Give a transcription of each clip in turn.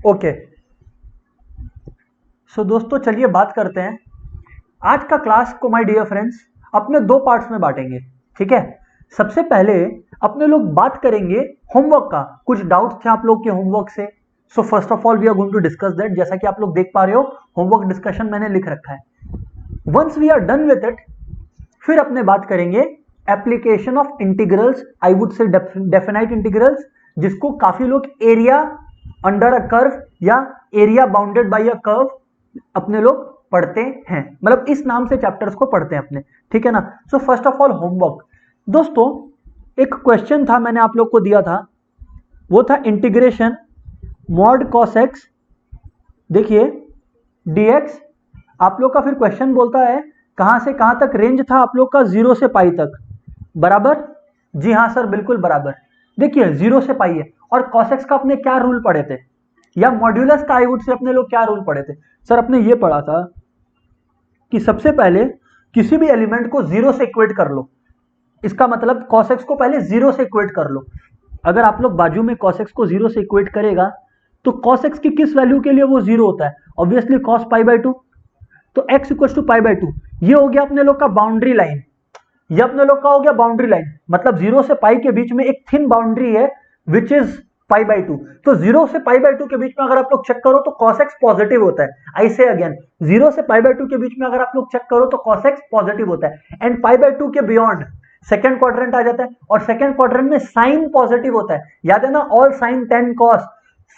Okay, सो दोस्तों चलिए बात करते हैं। आज का क्लास को माय डियर फ्रेंड्स अपने दो पार्ट्स में बांटेंगे, ठीक है। सबसे पहले अपने लोग बात करेंगे होमवर्क का। कुछ डाउट्स थे आप लोग के होमवर्क से, so first of all we are going to discuss that. जैसा कि आप लोग देख पा रहे हो होमवर्क डिस्कशन मैंने लिख रखा है। Once we are done with it, फिर अपने बात करेंगे application of integrals, I would say definite integrals, जिसको काफी लोग एरिया अंडर अ कर्व या area bounded by a curve अपने लोग पढ़ते हैं, मतलब इस नाम से चैप्टर्स को पढ़ते हैं अपने, ठीक है ना। सो फर्स्ट ऑफ ऑल होमवर्क दोस्तों, एक क्वेश्चन था मैंने आप लोग को दिया था, वो था इंटीग्रेशन मॉड कॉस एक्स, देखिए डीएक्स। आप लोग का फिर क्वेश्चन बोलता है कहां से कहां तक रेंज था आप लोग का, 0 से पाई तक, बराबर। जी हाँ सर, बिल्कुल बराबर। देखिए 0 से पाई है, और कॉस एक्स का अपने क्या रूल पढ़े थे, या मॉड्यूलस का आई वुड से अपने लोग क्या रूल पढ़े थे। सर अपने ये पढ़ा था कि सबसे पहले किसी भी एलिमेंट को 0 से इक्वेट कर लो। इसका मतलब cos x को पहले 0 से इक्वेट कर लो। अगर आप लोग बाजू में cos x को 0 से इक्वेट करेगा तो cos x की किस वैल्यू के लिए वो 0 होता है, ऑब्वियसली cos π/2। तो x इक्वल्स टू π/2, ये हो गया अपने लोग का बाउंड्री लाइन। ये अपने लोग का हो गया बाउंड्री लाइन, मतलब 0 से पाई के बीच में एक थिन बाउंड्री है विच इज π/2। तो 0 से π/2 के बीच में अगर आप लोग चेक करो तो cos x पॉजिटिव होता है। आई से अगेन, 0 से π/2 के बीच में अगर आप लोग चेक करो तो cos x पॉजिटिव होता है, एंड π/2 के बियॉन्ड सेकंड क्वाड्रेंट आ जाता है, और सेकंड क्वाड्रेंट में साइन पॉजिटिव होता है। याद है ना, all sine 10 cos,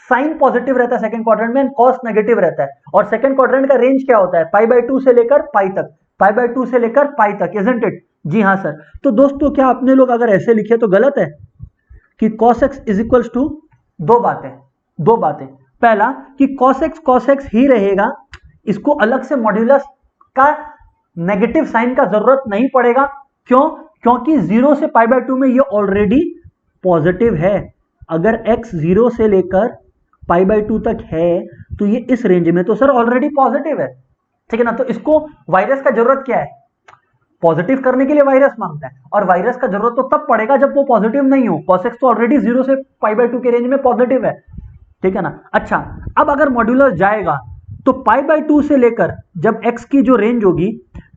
sine positive रहता है सेकंड क्वाड्रेंट में, cos नेगेटिव रहता है। और सेकंड क्वाड्रेंट का रेंज क्या होता है, π/2 से लेकर पाई तक, π/2 से लेकर पाई तक, इजंट इट। जी हाँ सर। तो दोस्तों क्या अपने लोग अगर ऐसे लिखे तो गलत है कि cos x is equals to दो बातें। पहला कि cos x ही रहेगा, इसको अलग से मॉड्यूलस का नेगेटिव साइन का जरूरत नहीं पड़ेगा। क्यों? क्योंकि 0 से π/2 में ये ऑलरेडी पॉजिटिव है। अगर x 0 से लेकर π/2 तक है तो ये इस रेंज में तो सर ऑलरेडी पॉजिटिव है, ठीक है ना। तो इसको वायरस का जरूरत क्या है, पॉजिटिव करने के लिए वायरस मांगता है, और वायरस का जरूरत तो तब पड़ेगा जब वो पॉजिटिव नहीं हो। cos x तो ऑलरेडी 0 से π/2 के रेंज में पॉजिटिव है, ठीक है ना। अच्छा, अब अगर मॉड्यूलस जाएगा तो π/2 से लेकर, जब x की जो रेंज होगी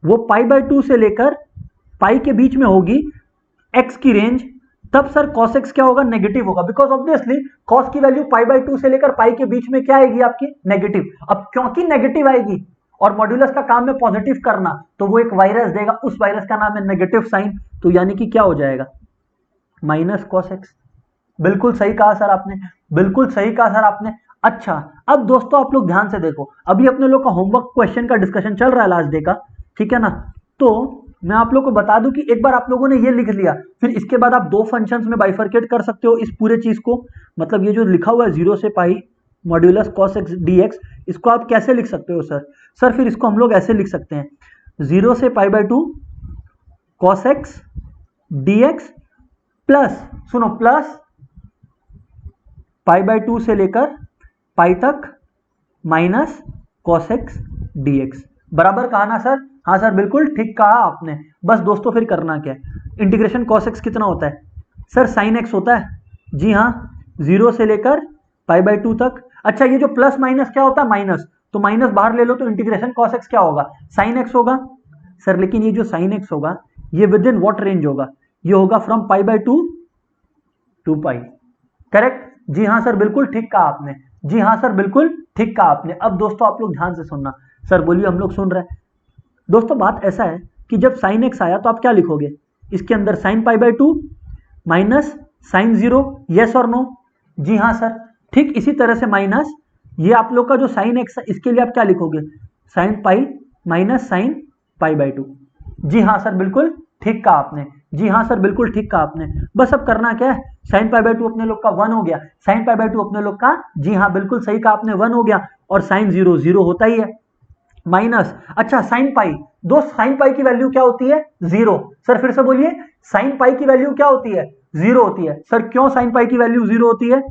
वो π/2 से लेकर पाई के बीच में होगी x की रेंज, तब सर cos x क्या होगा, नेगेटिव होगा। बिकॉज ऑब्वियसली cos की वैल्यू π/2 से लेकर पाई के बीच में क्या आएगी आपकी, नेगेटिव। अब क्योंकि नेगेटिव आएगी और मॉड्यूलस का काम है पॉजिटिव करना, तो वो एक वायरस देगा, उस वायरस का नाम है नेगेटिव साइन। तो यानी कि क्या हो जाएगा, माइनस cos x। बिल्कुल सही कहा सर आपने, बिल्कुल सही कहा सर आपने। अच्छा, अब दोस्तों आप लोग ध्यान से देखो, अभी अपने लोग का होमवर्क क्वेश्चन का डिस्कशन चल रहा है लास्ट डे का, ठीक है ना। तो मैं आप लोग को बता दूं कि एक बार आप लोगों ने ये लिख लिया, फिर इसके बाद आप दो फंक्शंस में बाइफरकेट कर सकते हो इस पूरे चीज को। मतलब ये जो लिखा हुआ है 0 से पाई मॉड्यूलस cos x dx, इसको आप कैसे लिख सकते हो सर? सर फिर इसको हम लोग ऐसे लिख सकते हैं, 0 से π/2 cos x dx प्लस, सुनो, प्लस π/2 से लेकर पाई तक माइनस cos x dx। बराबर कहा ना सर? हाँ सर, बिल्कुल ठीक कहा आपने। बस दोस्तों फिर करना क्या है, इंटीग्रेशन cos x कितना होता है सर, sin x होता है। जी हाँ, 0 से लेकर π/2 तक। अच्छा, ये जो प्लस माइनस क्या होता है, माइनस, तो माइनस बाहर ले लो तो इंटीग्रेशन cos x क्या होगा, sin x होगा सर। लेकिन ये जो sin x होगा ये विद इन व्हाट रेंज होगा, ये होगा फ्रॉम π/2 टू पाई, करेक्ट। जी हाँ सर, बिल्कुल ठीक कहा आपने। जी हाँ सर, बिल्कुल ठीक कहा आपने। अब दोस्तों आप लोग ध्यान से सुनना। सर बोलिए, हम लोग सुन रहे हैं। दोस्तों बात ऐसा है कि जब sin x आया तो आप क्या लिखोगे, इसके अंदर sin π/2 माइनस sin 0, यस और नो? जी हाँ सर। ठीक इसी तरह से माइनस ये आप लोग का जो sin x है, इसके लिए आप क्या लिखोगे, sin पाई माइनस sin π/2। जी हाँ सर, बिल्कुल ठीक कहा आपने। जी हाँ सर, बिल्कुल ठीक कहा आपने। बस अब करना क्या है, sin π/2 अपने लोग का 1 हो गया, sin π/2 अपने लोग का, जी हाँ बिल्कुल सही कहा आपने, 1 हो गया, और sin 0 0 होता ही है, माइनस। अच्छा, sin पाई, दोस्त sin पाई की वैल्यू क्या होती है, 0। सर फिर से बोलिए, sin पाई की वैल्यू क्या होती है, 0 होती है। सर क्यों sin पाई की वैल्यू 0 होती है,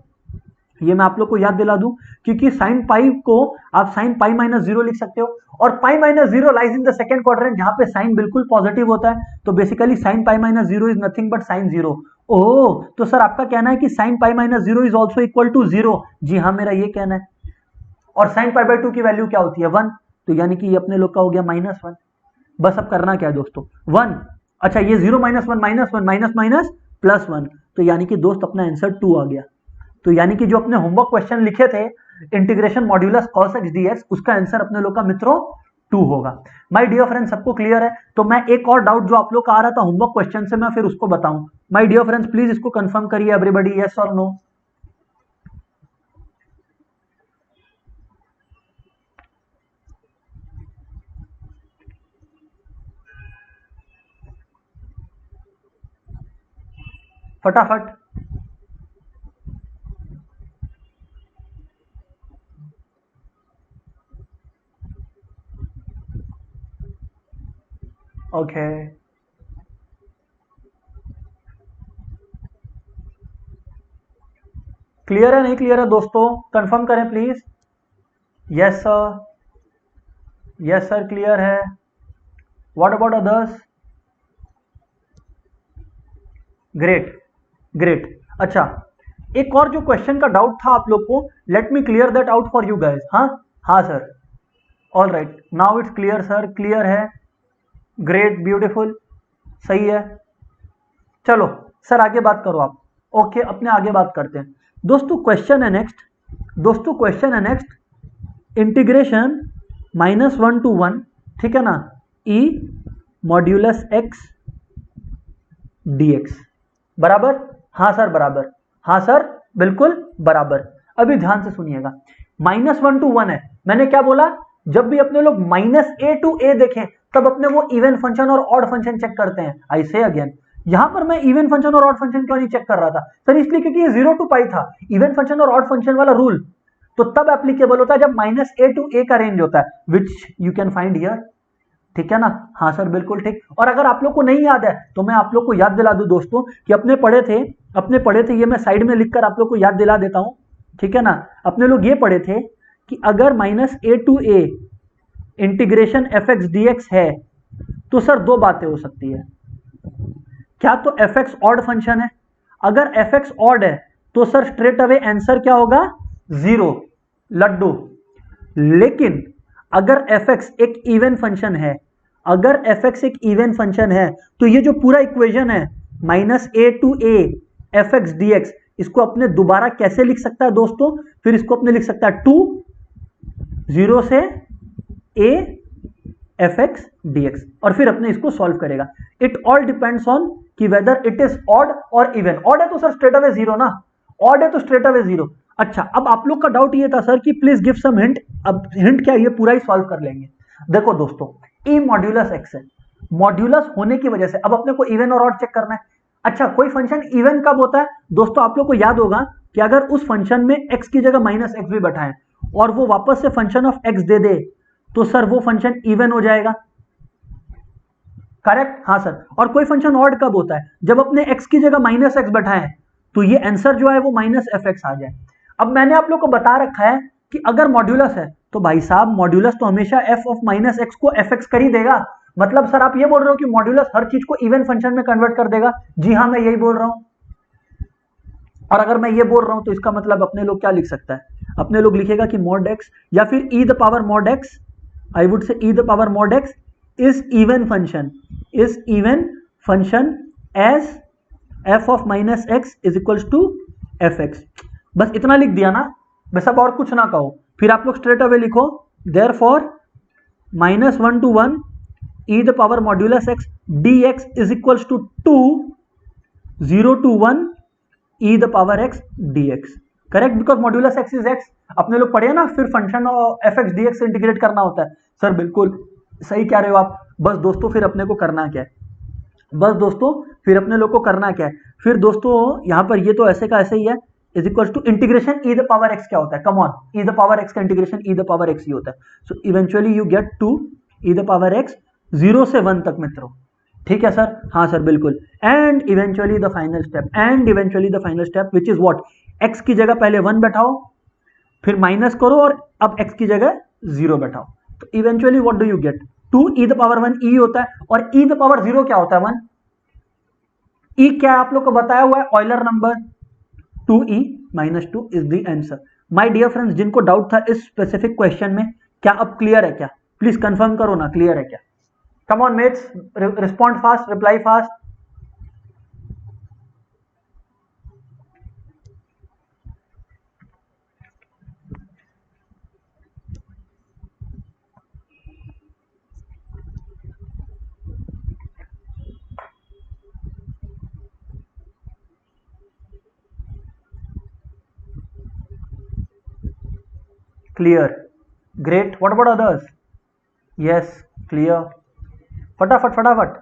ये मैं आप लोग को याद दिला दूं, क्योंकि sin पाई को आप sin पाई माइनस 0 लिख सकते हो, और pi minus 0 lies in the second quadrant जहां पे sin बिल्कुल पॉजिटिव होता है। तो basically sin pi minus 0 is nothing but sin 0। ओह, तो सर आपका कहना है कि sin pi minus 0 is also equal to 0? जी हाँ, मेरा ये कहना है। और साइन पाई बाय 2 की वैल्यू क्या होती है 1, तो यानी कि ये अपने लोग का हो गया -1। बस अब करना क्या है दोस्तों 1, अच्छा ये 0 -1 -1 माइनस माइनस +1, तो यानी कि दोस्त अपना आंसर 2 आ गया। तो यानी कि जो अपने होमवर्क क्वेश्चन लिखे थे integration modulus cos x dx, उसका आंसर अपने लोग का मित्रों 2 होगा। माय डियर फ्रेंड्स सबको क्लियर है? तो मैं एक और डाउट जो आप लोग का आ रहा था होमवर्क क्वेश्चन से मैं फिर उसको बताऊं। माय डियर फ्रेंड्स प्लीज इसको कंफर्म करिए एवरीबॉडी, यस और नो। फटाफट। ओके क्लियर है नहीं क्लियर है दोस्तों, कंफर्म करें please. Yes sir, yes sir clear है। What about others? Great great. अच्छा एक और जो क्वेश्चन का डाउट था आप लोग को, let me clear that out for you guys. हाँ हाँ sir, all right now it's clear sir, clear है, ग्रेट ब्यूटीफुल, सही है। चलो सर आगे बात करो आप। ओके अपने आगे बात करते हैं दोस्तों। क्वेश्चन है नेक्स्ट, दोस्तों क्वेश्चन है नेक्स्ट, इंटीग्रेशन -1 to 1, ठीक है ना, e मॉड्यूलस x dx बराबर। हाँ सर बराबर, हाँ सर बिल्कुल बराबर। अभी ध्यान से सुनिएगा, -1 to 1 है, मैंने क्या बोला, जब भी अपने लोग -a to a देखें तब अपने वो इवन फंक्शन और ऑड फंक्शन चेक करते हैं। आई से अगेन, यहां पर मैं इवन फंक्शन और ऑड फंक्शन क्यों नहीं चेक कर रहा था सर, इसलिए क्योंकि ये 0 to पाई था, इवन फंक्शन और ऑड फंक्शन वाला रूल तो तब एप्लीकेबल होता है जब -a to a का रेंज होता है, which you can find here, ठीक है ना। हाँ सर बिल्कुल ठीक। और अगर आप लोग को नहीं याद है तो मैं आप लोग को याद दिला दूं दोस्तों कि अपने पढ़े थे, ये मैं साइड में लिखकर आप लोग को याद दिला देता हूं, ठीक है ना। अपने लोग ये पढ़े थे कि अगर -a to a integration fx dx है तो सर दो बातें हो सकती है, क्या तो fx ऑड फंक्शन है, अगर fx ऑड है तो सर स्ट्रेट अवे आंसर क्या होगा 0 लड्डू। लेकिन अगर fx एक इवन फंक्शन है, अगर fx एक इवन फंक्शन है तो ये जो पूरा इक्वेशन है -a to a fx dx, इसको अपने दोबारा कैसे लिख सकता है दोस्तों, फिर इसको अपने लिख सकता है 2 0 से a fx dx और फिर अपने इसको सॉल्व करेगा। इट ऑल डिपेंड्स ऑन कि वेदर इट इज ऑड और इवन। ऑड है तो सर स्ट्रेट अवे 0 ना, ऑड है तो स्ट्रेट अवे 0। अच्छा अब आप लोग का डाउट ये था सर कि प्लीज गिव सम हिंट, अब हिंट क्या, ये पूरा ही सॉल्व कर लेंगे। देखो दोस्तों e मॉड्यूलस x है, मॉड्यूलस होने की वजह से अब अपने को इवन और ऑड चेक करना है। अच्छा कोई फंक्शन इवन कब होता है दोस्तों, आप लोग को याद होगा कि अगर उस फंक्शन में x की जगह -x भी बैठाएं और वो वापस से फंक्शन ऑफ x दे दे तो सर वो फंक्शन इवन हो जाएगा, करेक्ट। हाँ सर। और कोई फंक्शन ऑड कब होता है, जब अपने x की जगह -x बैठाएं तो ये आंसर जो है वो -fx आ जाए। अब मैंने आप लोग को बता रखा है कि अगर मॉड्यूलस है तो भाई साहब मॉड्यूलस तो हमेशा f ऑफ -x को fx कर ही देगा। मतलब सर आप ये बोल रहे हो कि मॉड्यूलस हर चीज को इवन फंक्शन में कन्वर्ट कर देगा? जी हाँ मैं यही बोल रहा हूं। और अगर मैं ये बोल रहा हूं तो इसका मतलब अपने लोग क्या लिख सकता है, अपने लोग लिखेगा कि mod x या फिर e the power mod x, I would say e the power mod x is even function as f of -x is equals to fx। बस इतना लिख दिया ना, बस अब और कुछ ना कहो, फिर आप लोग स्ट्रेट अवे लिखो therefore -1 to 1 e the power modulus x dx is equals to 2 0 to 1 e the power x dx, correct, because modulus x is x। अपने लोग पढ़े ना, फिर फंक्शन fx dx से इंटीग्रेट करना होता है। सर बिल्कुल सही कह रहे हो आप। बस दोस्तों फिर अपने को करना क्या है, बस दोस्तों फिर अपने लोग को करना क्या है, फिर दोस्तों यहां पर ये तो ऐसे का ऐसे ही है, is equals to integration e the power x क्या होता है, come on, e the power x का integration e the power x ही होता है। So eventually you get to e the power x 0 से 1 तक मित्रों, ठीक है सर। हाँ सर बिल्कुल। And eventually the final step which is what, x की जगह पहले 1 बैठाओ फिर माइनस करो और अब x की जगह 0 बैठाओ, तो eventually what do you get, 2 e the power 1 e होता है और e द पावर 0 क्या होता है 1। e क्या है आप लोग को बताया हुआ है, Euler number 2e - 2 is the answer. My dear friends, जिनको डाउट था इस स्पेसिफिक क्वेश्चन में, क्या अब क्लियर है क्या? प्लीज कंफर्म करो ना, क्लियर है क्या? Come on mates, respond fast, reply fast. Clear, great. What about others? Yes, clear. फटाफट फटाफट।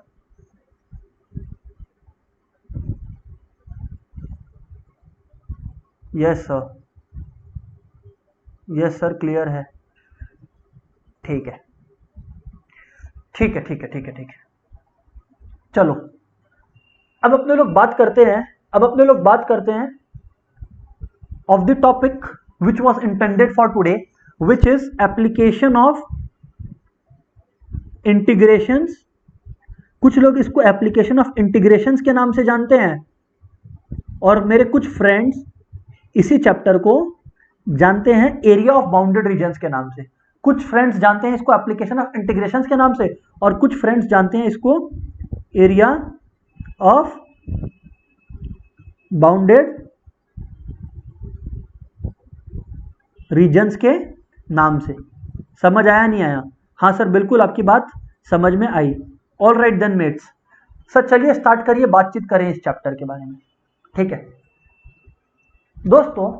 Yes sir, yes sir, clear है। ठीक है, ठीक है, ठीक है, ठीक है, ठीक है। चलो, अब अपने लोग बात करते हैं, अब अपने लोग बात करते हैं of the topic which was intended for today, which is application of integrations। कुछ लोग इसको एप्लीकेशन ऑफ इंटीग्रेशंस के नाम से जानते हैं, और मेरे कुछ फ्रेंड्स इसी चैप्टर को जानते हैं एरिया ऑफ बाउंडेड रीजन्स के नाम से। कुछ फ्रेंड्स जानते हैं इसको एप्लीकेशन ऑफ इंटीग्रेशंस के नाम से, और कुछ फ्रेंड्स जानते हैं इसको एरिया ऑफ बाउंडेड रीजन्स के नाम से। समझ आया नहीं आया? हाँ सर, बिल्कुल आपकी बात समझ में आई। All right then mates. Sir चलिए स्टार्ट करिए, बातचीत करें इस चैप्टर के बारे में। ठीक है दोस्तों,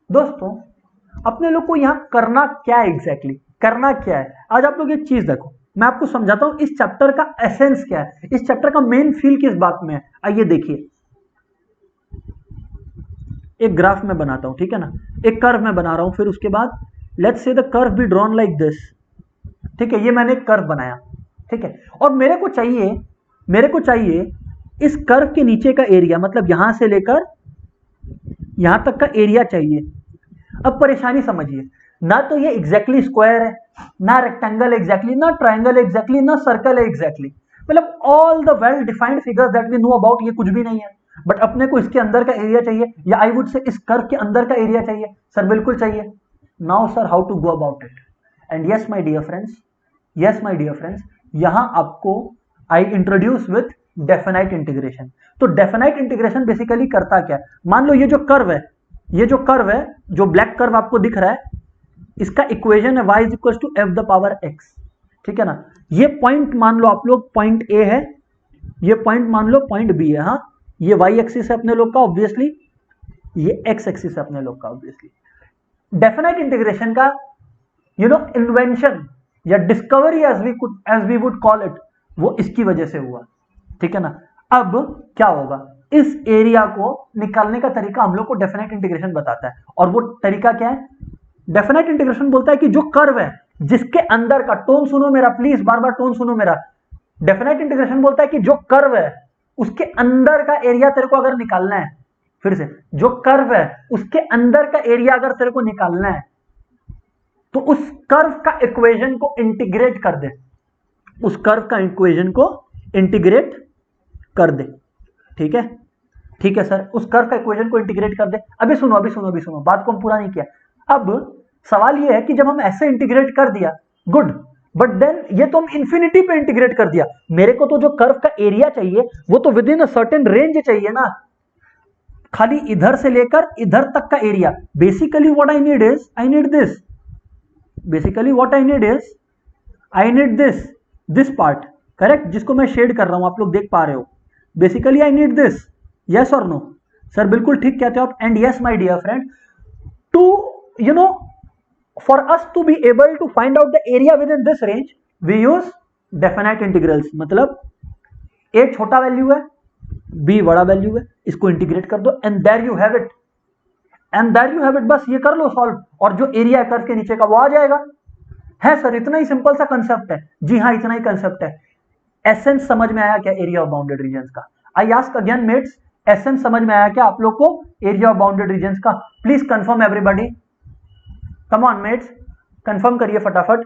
दोस्तों अपने लोग को यहाँ करना क्या है एग्जैक्टली, करना क्या है? आज आप लोग एक चीज देखो, मैं आपको समझाता हूं इस चैप्टर का एसेंस क्या है, इस चैप्टर का मेन फील किस बात में है। आइए देखिए, एक ग्राफ में बनाता हूं, ठीक है ना, एक कर्व में बना रहा हूं, फिर उसके बाद let's say the curve be drawn like this. ठीक है, ये मैंने एक कर्व बनाया, ठीक है, और मेरे को चाहिए इस कर्व के नीचे का एरिया, मतलब यहां से लेकर यहां तक का एरिया चाहिए। अब परेशानी समझिए, ना तो ये एग्जैक्टली स्क्वायर है, ना रेक्टेंगल एग्जैक्टली, ना ट्राइंगल एग्जैक्टली, ना सर्कल है एग्जैक्टली, मतलब all the well defined figures that we know about, ये कुछ भी नहीं है। बट अपने को इसके अंदर का एरिया चाहिए, या आई वुड से इस कर्व के अंदर का एरिया चाहिए। सर बिल्कुल चाहिए। Now sir how to go about it? And yes my dear friends, yes my dear friends, यहां आपको I introduce with definite integration. तो डेफिनाइट इंटीग्रेशन बेसिकली करता क्या है? मान लो ये जो कर्व है, ये जो कर्व है, जो ब्लैक कर्व आपको दिख रहा है, इसका इक्वेशन है y is equal to f the power x। ठीक है ना, ये पॉइंट मान लो आप लोग पॉइंट A है, ये पॉइंट मान लो पॉइंट B है। हाँ, ये y एक्सिस है अपने लोग का ऑब्वियसली, ये x एक्सिस है अपने लोग का ऑब्वियसली। डेफिनाइट इंटीग्रेशन का इन्वेंशन या discovery as we would call it, वो इसकी वजह से हुआ। ठीक है ना, अब क्या होगा, इस एरिया को निकालने का तरीका हम लोग को डेफिनाइट इंटीग्रेशन बताता है, और वो तरीका क्या है? डेफिनाइट इंटीग्रेशन बोलता है कि जो कर्व है जिसके अंदर का, टोन सुनो मेरा प्लीज, बार बार टोन सुनो मेरा। डेफिनाइट इंटीग्रेशन बोलता है कि जो कर्व है उसके अंदर का एरिया तेरे को अगर निकालना है, फिर से, जो कर्व है उसके अंदर का एरिया अगर तेरे को निकालना है, तो उस कर्व का इक्वेशन को इंटीग्रेट कर दे, उस कर्व का इक्वेशन को इंटीग्रेट कर दे। ठीक है, ठीक है सर, उस कर्व का इक्वेशन को इंटीग्रेट कर दे। अभी सुनो, अभी सुनो, अभी सुनो, बात को हम पूरा नहीं किया। अब सवाल ये है कि जब हम ऐसे इंटीग्रेट कर दिया, गुड, बट देन ये तो हम इंफिनिटी पे इंटीग्रेट कर दिया, मेरे को तो जो कर्व का एरिया चाहिए वो तो with in a certain range चाहिए ना, खाली इधर से लेकर इधर तक का area. Basically what I need is, I need this, basically what I need is, I need this part, correct, जिसको मैं शेड कर रहा हूं, आप लोग देख पा रहे हो। Basically I need this, yes और नो? सर बिल्कुल ठीक कहते हो आप। And yes my dear friend, to for us to be able to find out the area within this range, we use definite integrals। मतलब a छोटा value है, b बड़ा वैल्यू है, इसको इंटीग्रेट कर दो, and there you have it, and there you have it, बस ये कर लो सॉल्व, और जो एरिया कर्व के नीचे का वो आ जाएगा। है सर, इतना ही सिंपल सा कंसेप्ट है? जी हाँ, इतना ही कंसेप्ट है। एसेंस समझ में आया क्या एरिया ऑफ बाउंडेड रीजन्स का? I ask again mates, essence समझ में आया क्या आप लोग को एरिया ऑफ बाउंडेड रीजन्स का? Please confirm everybody, come on mates, confirm करिए फटाफट।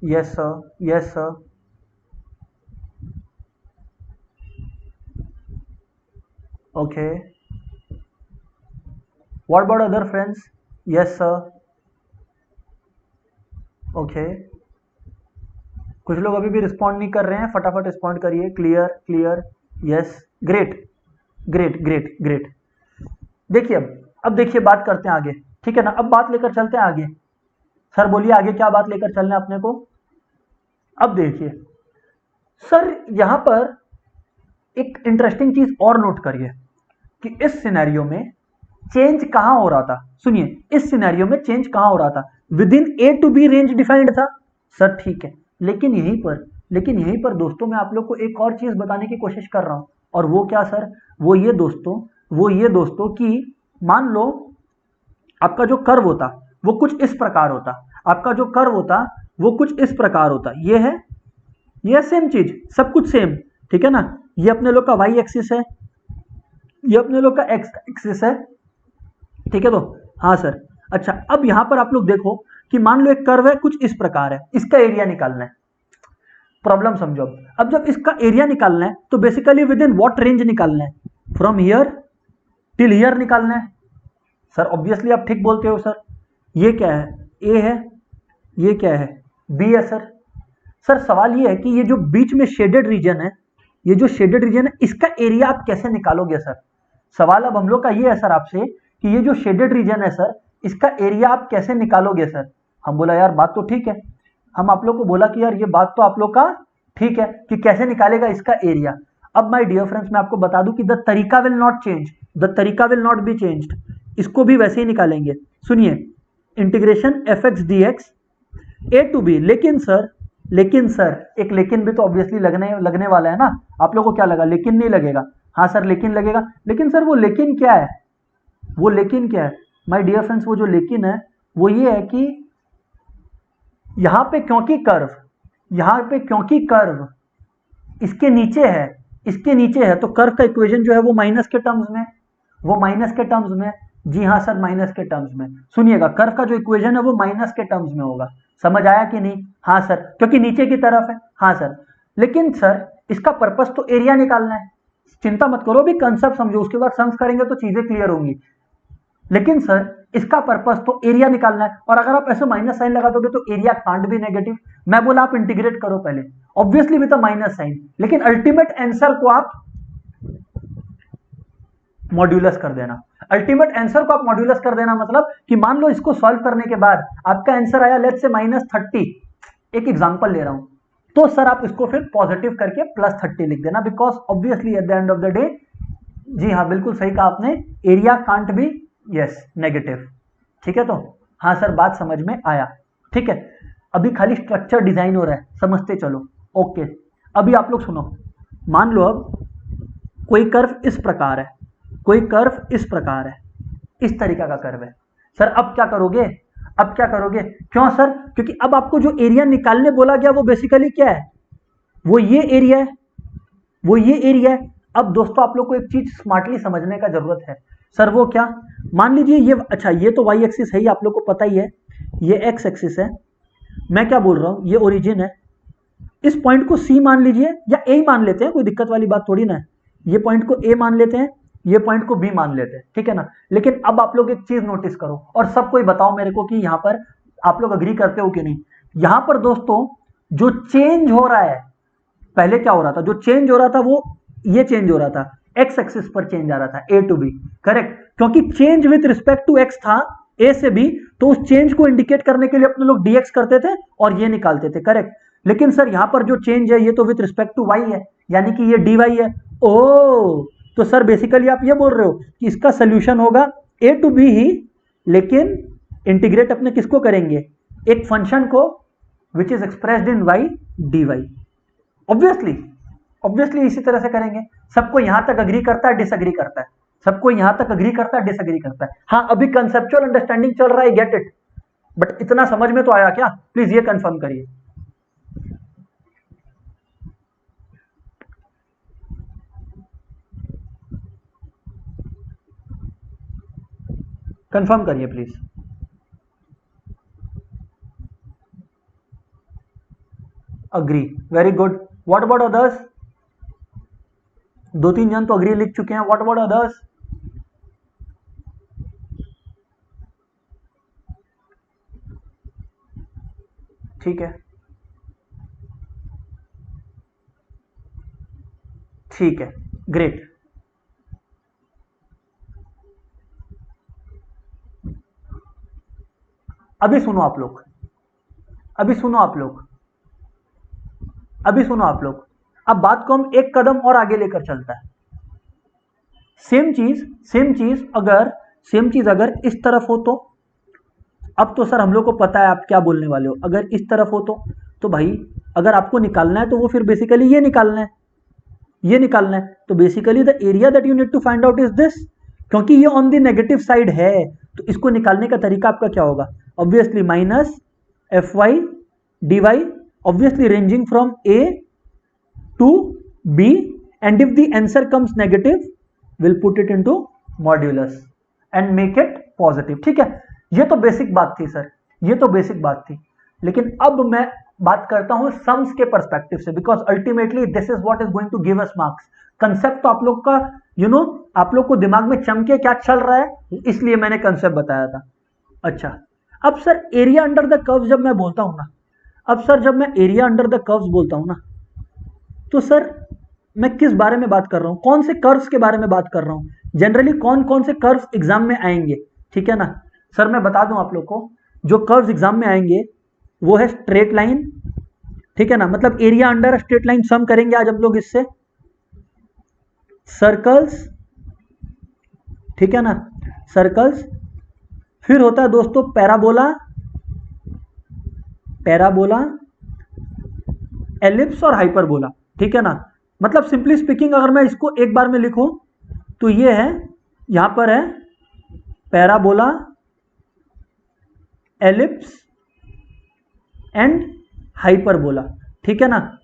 Yes sir, yes sir, okay, what about other friends? Yes sir, okay, कुछ लोग अभी भी रिस्पॉन्ड नहीं कर रहे हैं, फटाफट रिस्पॉन्ड करिए। Clear, clear, yes, great, great, great, great. देखिए अब देखिए बात करते हैं आगे, ठीक है ना? अब बात लेकर चलते हैं आगे। सर बोलिए आगे क्या बात लेकर चलना है अपने को? अब देखिए सर, यहां पर एक इंटरेस्टिंग चीज और नोट करिए कि इस सिनेरियो में चेंज कहां हो रहा था। सुनिए, इस सिनेरियो में चेंज कहां हो रहा था? Within a to b range defined था सर, ठीक है। लेकिन यहीं पर दोस्तों मैं आप लोग को एक और चीज बताने की कोशिश कर रहा हूं, और वो क्या सर? वो ये दोस्तों कि मान लो आपका जो कर्व होता वो कुछ इस प्रकार होता, आपका जो कर्व होता वो कुछ इस प्रकार होता। ये सेम चीज, सब कुछ सेम, ठीक है ना? ये अपने लोग का वाई एक्सिस है, ये अपने लोग का एक्स एक्सिस है, ठीक है। तो हाँ सर, अच्छा अब यहां पर आप लोग देखो कि मान लो एक कर्व है कुछ इस प्रकार है, इसका एरिया निकालना है। प्रॉब्लम समझो, अब जब इसका एरिया निकालना है तो basically with in what range निकालना है? फ्रॉम हियर टिल हियर निकालना है। सर ऑब्वियसली आप ठीक बोलते हो सर, ये क्या है? ए है, ये क्या है? बी है सर। सर सवाल ये है कि ये जो बीच में शेडेड रीजन है, ये जो शेडेड रीजन है इसका एरिया आप कैसे निकालोगे सर? सवाल अब हम लोग का ये है सर आपसे कि ये जो शेडेड रीजन है सर, इसका एरिया आप कैसे निकालोगे सर? हम बोला यार बात तो ठीक है, हम आप लोग को बोला कि यार ये बात तो आप लोग का ठीक है कि कैसे निकालेगा इसका एरिया। अब माय डियर फ्रेंड्स मैं आपको बता दूं कि द तरीका विल नॉट चेंज, द तरीका विल नॉट बी चेंज्ड, इसको भी वैसे ही निकालेंगे। सुनिए, integration f x d x a to b, लेकिन सर एक लेकिन भी तो ऑब्वियसली लगने लगने वाला है ना। आप लोग को क्या लगा लेकिन नहीं लगेगा? हाँ सर लेकिन लगेगा, लेकिन सर वो लेकिन क्या है? वो लेकिन क्या है माय डियर फ्रेंड्स? वो जो लेकिन है वो ये है कि यहां पे क्योंकि कर्व इसके नीचे है, तो कर्व का इक्वेशन जो है वो माइनस के टर्म्स में, जी हाँ सर माइनस के टर्म्स में। सुनिएगा, कर्व का जो इक्वेशन है वो माइनस के टर्म्स में होगा। समझ आया कि नहीं? हाँ सर, क्योंकि नीचे की तरफ है। हाँ सर, लेकिन सर इसका पर्पस तो एरिया निकालना है। चिंता मत करो, अभी कंसेप्ट समझो, उसके बाद सम्स करेंगे तो चीजें क्लियर होंगी। लेकिन सर इसका पर्पस तो एरिया निकालना है, और अगर आप ऐसे माइनस साइन लगा दोगे तो एरिया कांट बी नेगेटिव। मैं बोला आप इंटीग्रेट करो पहले, obviously with a minus sign, लेकिन अल्टीमेट आंसर को आप मॉड्यूलस कर देना। अल्टीमेट आंसर को आप मॉड्यूलस कर देना मतलब कि मान लो इसको सॉल्व करने के बाद आपका आंसर आया लेट्स से -30, एक एग्जांपल ले रहा हूं, तो सर आप इसको फिर पॉजिटिव करके +30 लिख देना, because obviously at the end of the day, जी हाँ बिल्कुल सही कहा आपने, area can't be yes negative. ठीक है, तो हाँ सर बात समझ में आया। ठीक है, अभी खाली स्ट्रक्चर डिजाइन हो रहा है, समझते चलो। ओके, अभी आप लोग सुनो, मान लो अब कोई कर्व इस प्रकार है, इस तरीका का कर्व है। सर अब क्या करोगे? क्यों सर? क्योंकि अब आपको जो एरिया निकालने बोला गया वो बेसिकली क्या है? वो ये एरिया है। अब दोस्तों आप लोग को एक चीज स्मार्टली समझने का जरूरत है। सर वो क्या? मान लीजिए ये, अच्छा ये तो वाई एक्सिस है ही, आप लोग को पता ही है, ये एक्स एक्सिस है। मैं क्या बोल रहा हूं, ये ओरिजिन है। इस पॉइंट को सी मान लीजिए या ए ही मान लेते हैं, कोई दिक्कत वाली बात थोड़ी ना है। ये पॉइंट को ए मान लेते हैं, ये पॉइंट को बी मान लेते हैं, ठीक है ना। लेकिन अब आप लोग एक चीज नोटिस करो, और सब कोई बताओ मेरे को कि यहां पर आप लोग अग्री करते हो कि नहीं। यहां पर दोस्तों जो चेंज हो रहा है, पहले क्या हो रहा था? जो चेंज हो रहा था वो ये चेंज हो रहा था, एक्स एक्सिस पर चेंज आ रहा था, ए टू बी, करेक्ट। क्योंकि change with respect to x था, ए से बी, तो उस चेंज को इंडिकेट करने के लिए अपने लोग डीएक्स करते थे और ये निकालते थे, करेक्ट। लेकिन सर यहां पर जो चेंज है ये तो विथ रिस्पेक्ट टू वाई है, यानी कि ये डी वाई है। ओ, तो सर बेसिकली आप ये बोल रहे हो कि इसका सोल्यूशन होगा ए टू बी ही, लेकिन इंटीग्रेट अपने किसको करेंगे? एक फंक्शन को which is expressed in y d y. Obviously इसी तरह से करेंगे। सबको यहां तक अग्री करता है, डिसएग्री करता है? सबको यहां तक अग्री करता है, डिसएग्री करता है? हाँ, अभी कंसेप्चुअल अंडरस्टैंडिंग चल रहा है, गेट इट, बट इतना समझ में तो आया क्या? प्लीज ये कंफर्म करिए, कंफर्म करिए please. Agree, very good. What about others? 2-3 जन तो अग्री लिख चुके हैं, व्हाट अबाउट अदर्स? ठीक है, ठीक है, ग्रेट। अभी सुनो आप लोग, अभी सुनो आप लोग, अभी सुनो आप लोग। अब बात को हम एक कदम और आगे लेकर चलता है। सेम चीज अगर इस तरफ हो तो, अब तो सर हम लोग को पता है आप क्या बोलने वाले हो। अगर इस तरफ हो तो भाई अगर आपको निकालना है तो वो फिर बेसिकली ये निकालना है, ये निकालना है। तो basically the area that you need to find out is this, क्योंकि ये ऑन द नेगेटिव साइड है तो इसको निकालने का तरीका आपका क्या होगा? Obviously minus f y d y, obviously ranging from a to b, and if the answer comes negative will put it into modulus and make it positive. ठीक है, ये तो बेसिक बात थी सर, ये तो बेसिक बात थी। लेकिन अब मैं बात करता हूं सम्स के पर्सपेक्टिव से, because ultimately this is what is going to give us marks. Concept तो आप लोग का आप लोग को दिमाग में चमके क्या चल रहा है, इसलिए मैंने कंसेप्ट बताया था। अच्छा, अब sir area under the curves जब मैं बोलता हूं ना, अब सर जब मैं एरिया अंडर द कर्व्स बोलता हूं ना, तो सर मैं किस बारे में बात कर रहा हूं? कौन से कर्व्स के बारे में बात कर रहा हूं? जनरली कौन कौन से कर्व्स एग्जाम में आएंगे? ठीक है ना सर, मैं बता दूं आप लोग को, जो कर्व्स एग्जाम में आएंगे वो है स्ट्रेट लाइन। ठीक है ना, मतलब एरिया अंडर स्ट्रेट लाइन सम करेंगे आज हम लोग इससे। सर्कल्स, ठीक है ना, सर्कल्स। फिर होता है दोस्तों पैराबोला, पैराबोला, एलिप्स और हाइपरबोला। ठीक है ना, मतलब सिंपली स्पीकिंग अगर मैं इसको एक बार में लिखूं तो ये है, यहां पर है पैराबोला, एलिप्स एंड हाइपरबोला। ठीक है ना,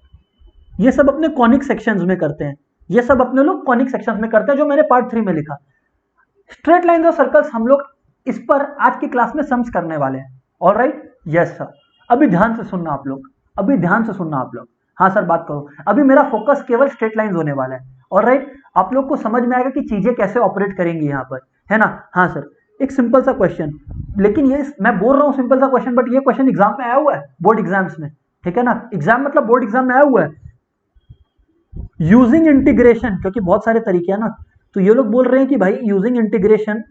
ये सब अपने कॉनिक सेक्शंस में करते हैं, ये सब अपने लोग कॉनिक सेक्शंस में करते हैं, जो मैंने पार्ट 3 में लिखा। स्ट्रेट लाइन और सर्कल्स हम लोग इस पर आज की क्लास में सम्स करने वाले हैं। Alright, yes sir. अभी ध्यान से सुनना आप लोग, अभी ध्यान से सुनना आप लोग। हाँ सर बात करो, अभी मेरा फोकस केवल स्ट्रेट लाइंस होने वाला है। ऑलराइट, आप लोग को समझ में आएगा कि चीजें कैसे ऑपरेट करेंगी यहाँ पर, है ना। हाँ सर, एक सिंपल सा क्वेश्चन, लेकिन ये मैं बोल रहा हूँ सिंपल सा क्वेश्चन, बट ये क्वेश्चन एग्जाम में आया हुआ है, बोर्ड एग्जाम्स में। ठीक है ना, एग्जाम मतलब बोर्ड एग्जाम में आया हुआ है। यूजिंग इंटीग्रेशन, क्योंकि बहुत सारे तरीके हैं ना, तो ये लोग बोल रहे हैं कि भाई using integration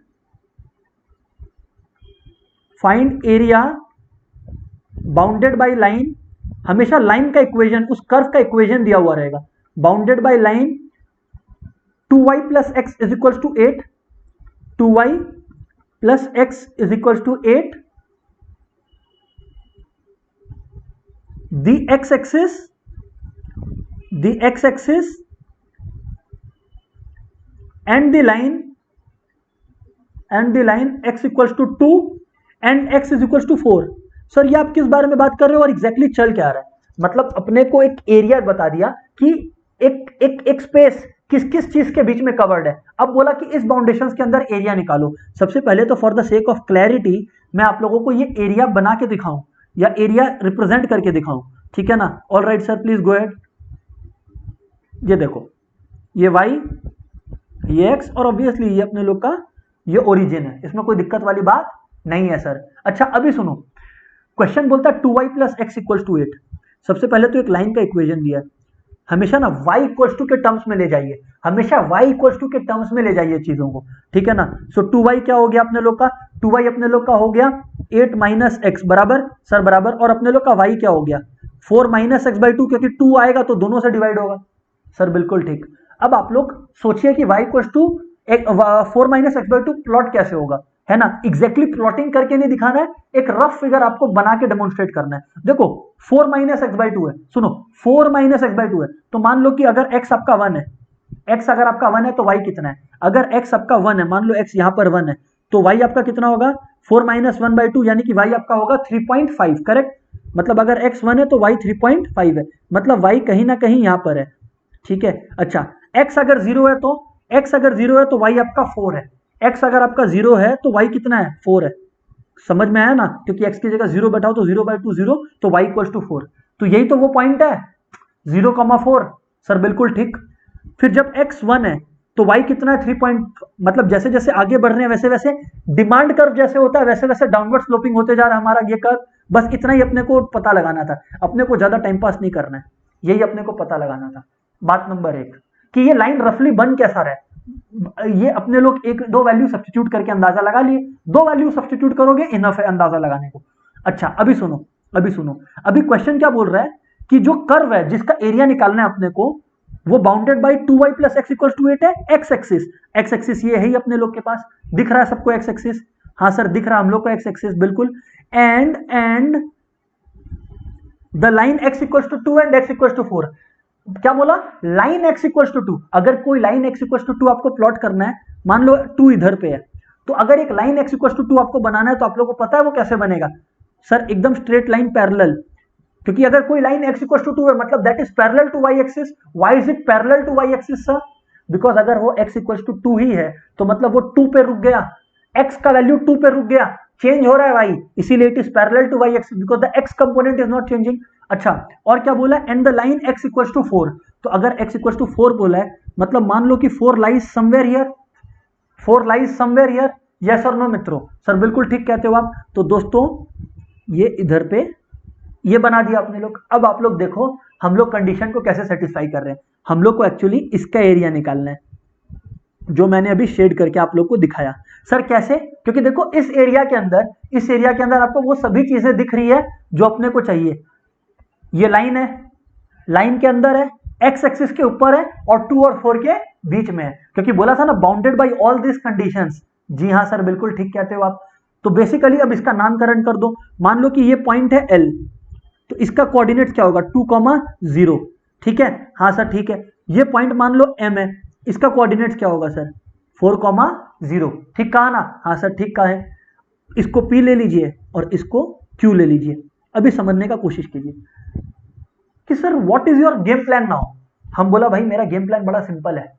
find area bounded by line. हमेशा लाइन का इक्वेशन, उस कर्व का इक्वेशन दिया हुआ रहेगा, bounded by line 2y plus x is equal to 8, 2y plus x is equal to 8, the x-axis and the line x equals to 2 and x is equals to 4। Sir ये आप किस बारे में बात कर रहे हो और एग्जैक्टली चल क्या रहा है? मतलब अपने को एक एरिया बता दिया कि एक स्पेस किस किस चीज के बीच में कवर्ड है। अब बोला कि इस बाउंडेशंस के अंदर एरिया निकालो। सबसे पहले तो for the sake of clarity मैं आप लोगों को ये एरिया बना के दिखाऊं या एरिया रिप्रेजेंट करके दिखाऊं, ठीक है ना। All right sir, please go ahead. ये देखो, ये y, ये x और ऑब्वियसली ये अपने लोग का ये ओरिजिन है, इसमें कोई दिक्कत वाली बात नहीं है सर। अच्छा अभी सुनो, क्वेश्चन बोलता है 2y plus x equal to 8। सबसे पहले तो एक लाइन का इक्वेशन दिया है, हमेशा ना y इक्वल टू के टर्म्स में ले जाइए, हमेशा y इक्वल टू के टर्म्स में ले जाइए चीजों को, ठीक है ना। सो 2y क्या हो गया अपने लोग का? 2y अपने लोग का हो गया 8 माइनस एक्स बराबर सर बराबर, और अपने लोग का y क्या हो गया 4 माइनस एक्स बाई 2, क्योंकि 2 आएगा तो दोनों से डिवाइड होगा सर, बिल्कुल ठीक। अब आप लोग सोचिए कि y equal to 4 minus x by 2 plot कैसे होगा, है ना। एग्जैक्टली प्लॉटिंग करके नहीं दिखाना है, एक रफ फिगर आपको बना के डेमोन्स्ट्रेट करना है। देखो 4 माइनस एक्स बाई 2 है, सुनो 4 माइनस एक्स बाई 2 है, तो मान लो कि अगर x आपका 1 है, x अगर आपका 1 है तो y कितना है? अगर x आपका 1 है, मान लो x यहां पर 1 है, तो y आपका कितना होगा 4 माइनस 1 बाई 2, यानी कि y आपका होगा 3.5, करेक्ट। मतलब अगर x 1 है तो y 3.5 है, मतलब y कहीं ना कहीं यहां पर है, ठीक है। अच्छा x अगर 0 है तो y आपका 4 है, x अगर आपका 0 है तो y कितना है 4 है, समझ में आया ना, क्योंकि x की जगह 0 बैठाओ तो 0 बाई 2 0, तो y इक्वल टू 4। तो यही तो वो पॉइंट है 0,4। सर बिल्कुल ठीक। फिर जब x 1 है तो y कितना है 3 पॉइंट, मतलब जैसे जैसे आगे बढ़ रहे हैं वैसे वैसे डिमांड कर्व जैसे होता है वैसे वैसे डाउनवर्ड स्लोपिंग होते जा रहा है हमारा ये कर्व। बस इतना ही अपने को पता लगाना था, अपने को ज्यादा टाइम पास नहीं करना है, यही अपने को पता लगाना था। बात नंबर 1 कि ये लाइन रफली बन कैसा रहा है, ये अपने लोग एक दो वैल्यू सब्स्टिट्यूट करके अंदाजा लगा लिए। दो वैल्यू सब्स्टिट्यूट करोगे इनफ है अंदाजा लगाने को। अच्छा अभी सुनो, अभी क्वेश्चन क्या बोल रहा है कि जो कर्व है जिसका एरिया निकालना है अपने को वो bounded by 2y plus x equal to 8 है। एक्स एक्सिस ये है ही अपने लोग के पास, दिख रहा है सबको एक्स एक्सिस? हाँ सर दिख रहा है हम लोग को एक्स एक्सिस बिल्कुल। And the line x equal to 2 and x equal to 4। क्या बोला? Line x equal to 2। अगर कोई लाइन x इक्वल टू 2 आपको प्लॉट करना है, मान लो 2 इधर पे है, तो अगर एक लाइन x इक्वल टू 2 आपको बनाना है तो आप लोगों को पता है वो कैसे बनेगा? सर एकदम स्ट्रेट लाइन पैरेलल, क्योंकि अगर कोई लाइन x इक्वल टू 2 है मतलब that is parallel to y axis. Why is it parallel to y axis sir? Because अगर वो x इक्वल टू 2 ही है तो मतलब वो 2 पे रुक गया, x का वैल्यू 2 पे रुक गया, चेंज हो रहा है y, इसीलिए it is parallel to y axis because the x component is not changing. अच्छा और क्या बोला? And the line x equal to 4। तो अगर x इक्वल टू 4 बोला है मतलब मान लो कि 4 lies somewhere here, 4 lies somewhere here. Yes और नो मित्रों? सर बिल्कुल ठीक कहते हो आप। तो दोस्तों ये इधर पे ये बना दिया अपने लोग। अब आप लोग देखो हम लोग कंडीशन को कैसे सेटिस्फाई कर रहे हैं। हम लोग को एक्चुअली इसका एरिया निकालना है जो मैंने अभी शेड करके आप लोग को दिखाया। सर कैसे? क्योंकि देखो इस एरिया के अंदर आपको वो सभी चीजें दिख रही है जो अपने को चाहिए। ये लाइन है, लाइन के अंदर है, एक्स एक्सिस के ऊपर है और 2 और 4 के बीच में है, क्योंकि बोला था ना bounded by all this conditions. जी हाँ सर बिल्कुल ठीक कहते हो आप। तो बेसिकली अब इसका नामकरण कर दो। मान लो कि ये पॉइंट है L, तो इसका कोऑर्डिनेट क्या होगा? 2,0। ठीक है? हाँ सर ठीक है। ये पॉइंट मान लो M है, इसका कोऑर्डिनेट क्या होगा सर? 4,0। ठीक कहा ना? हाँ सर ठीक कहा है। इसको P ले लीजिए और इसको Q ले लीजिए। अभी समझने का कोशिश कीजिए कि sir what is your game plan now. हम बोला भाई मेरा गेम प्लान बड़ा सिंपल है,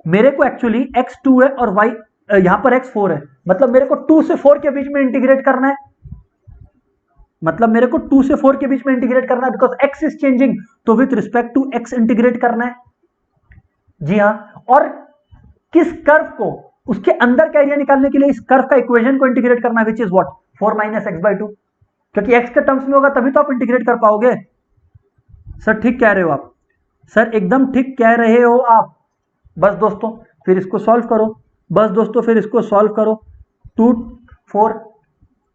मेरे को एक्चुअली x2 है और y यहां पर x4 है, मतलब मेरे को 2 से 4 के बीच में इंटीग्रेट करना है। मतलब मेरे को 2 से 4 के बीच में इंटीग्रेट करना है बिकॉज x इज चेंजिंग, तो with respect to x integrate करना है। जी हाँ। और किस कर्व को, उसके अंदर का एरिया निकालने के लिए इस कर्व का इक्वेशन को इंटीग्रेट करना है, which is what? 4 minus x by 2, क्योंकि x के टर्म्स में होगा तभी तो आप इंटीग्रेट कर पाओगे। सर ठीक कह रहे हो आप, सर एकदम ठीक कह रहे हो आप। बस दोस्तों फिर इसको सॉल्व करो, बस दोस्तों फिर इसको सॉल्व करो। 2 4,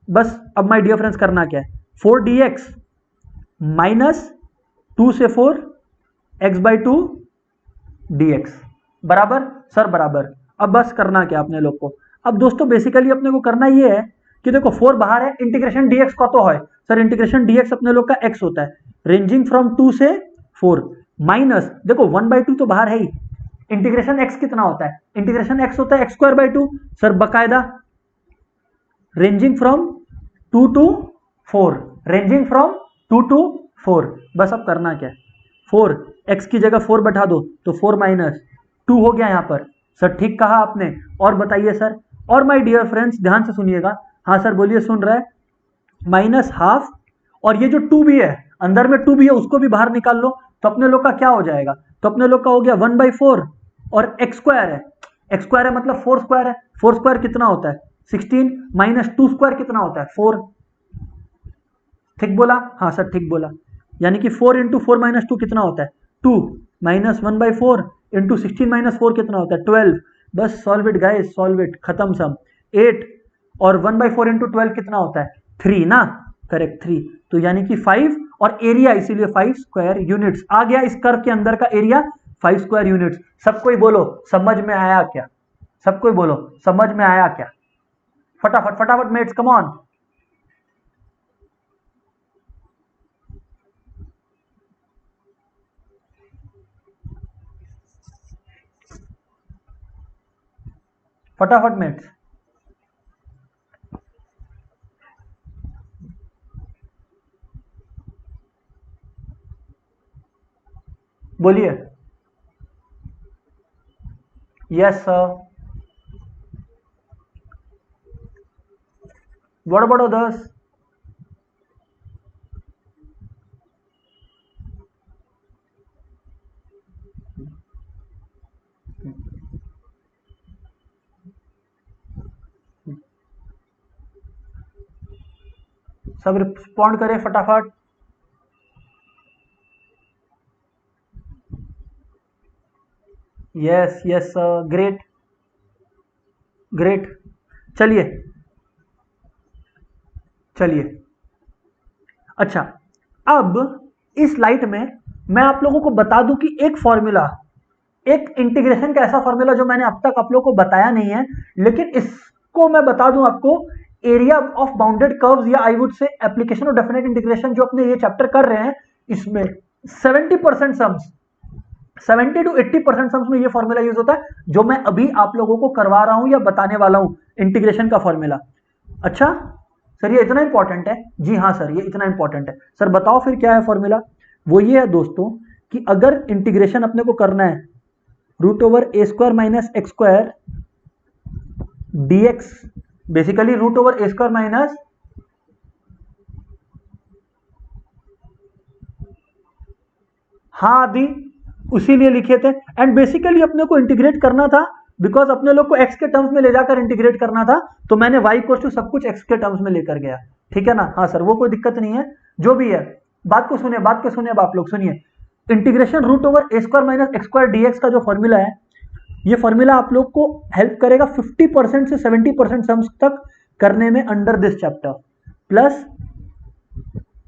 बस अब माय डियर फ्रेंड्स करना क्या है? 4 dx माइनस 2 से 4 x बाई 2 dx बराबर? सर बराबर। अब बस करना क्या अपने लोग को? अब दोस्तों बेसिकली अपने को करना ये है कि देखो 4 बाहर है, इंटीग्रेशन dx का तो है सर, इंटीग्रेशन dx अपने लोग का x होता है रेंजिंग फ्रॉम 2 से 4 माइनस देखो 1 बाई 2 तो बाहर है ही, इंटीग्रेशन x कितना होता है? इंटीग्रेशन x होता है x स्क्वायर बाई 2 सर बकायदा, ranging from 2 to 4, ranging from 2 to 4। बस अब करना क्या है? 4 x की जगह 4 बैठा दो तो 4 माइनस 2 हो गया यहां पर। सर ठीक कहा आपने। और बताइए सर। और माय डियर फ्रेंड्स ध्यान से सुनिएगा। हाँ सर बोलिए, सुन रहा है। माइनस हाफ, और ये जो 2 भी है अंदर में 2 भी है उसको भी बाहर निकाल लो, तो अपने लोग का क्या हो जाएगा? तो अपने लोग का हो गया 1/4 और x स्क्वायर है, x स्क्वायर है मतलब 4 स्क्वायर है। 4 स्क्वायर कितना होता है? 16 माइनस 2 स्क्वायर कितना होता है? 4। ठीक बोला? हाँ सर ठीक बोला। यानी कि 4 इंटू 4 माइनस 2 कितना होता है? 2 माइनस 1/4 इंटू 16 माइनस 4 कितना होता है? 12। बस solve it guys, solve it, खत्म सम। 8 और 1/4 इंटू 12 कितना होता है? 3 ना? करेक्ट 3। तो यानी कि 5 और एरिया इसीलिए 5 स्क्वायर यूनिट्स आ गया। इस कर्व के अंदर का एरिया 5 स्क्वायर यूनिट्स। सबको ही बोलो समझ में आया क्या? सबको ही बोलो समझ में आया क्या? फटाफट फटाफट मेट्स कम ऑन। फटाफट मेट्स। बोलिए। Yes sir. What about others? सब रिस्पॉन्ड करें फटाफट। Yes yes sir, great great. चलिए चलिए, अच्छा अब इस लाइट में मैं आप लोगों को बता दूं कि एक फॉर्मूला, एक इंटीग्रेशन का ऐसा फॉर्मूला जो मैंने अब तक आप लोगों को बताया नहीं है, लेकिन इसको मैं बता दूं आपको, एरिया ऑफ बाउंडेड कर्व्स या आई वुड से एप्लीकेशन ऑफ डेफिनेट इंटीग्रेशन जो अपने ये चैप्टर कर रहे हैं, इसमें 70% सम्स, 70 to 80% सम्स में ये फॉर्मूला यूज होता है जो मैं अभी आप लोगों को करवा रहा हूं या बताने वाला हूं, इंटीग्रेशन का फॉर्मूला। अच्छा सर ये इतना इंपॉर्टेंट है? जी हाँ सर ये इतना इंपॉर्टेंट है। सर बताओ फिर क्या है फॉर्मूला? वो ये है दोस्तों कि अगर इंटीग्रेशन अपने को करना है root over a square minus x square d x, basically root over a square minus हाँ आदि उसी लिए लिखे थे, एंड बेसिकली अपने को इंटीग्रेट करना था बिकॉज अपने लोग को एक्स के टर्म्स में ले जाकर इंटीग्रेट करना था, तो मैंने वाई इक्वल टू सब कुछ एक्स के टर्म्स में लेकर गया। ठीक है ना? हाँ सर वो कोई दिक्कत नहीं है, जो भी है बात को सुनिए, बात को सुनिए, अब आप लोग सुनिए। Integration root over a square minus x square d x का जो फॉर्मूला है, ये फॉर्मूला आप लोग को हेल्प करेगा 50% से 70% सम्स तक करने में under this chapter, plus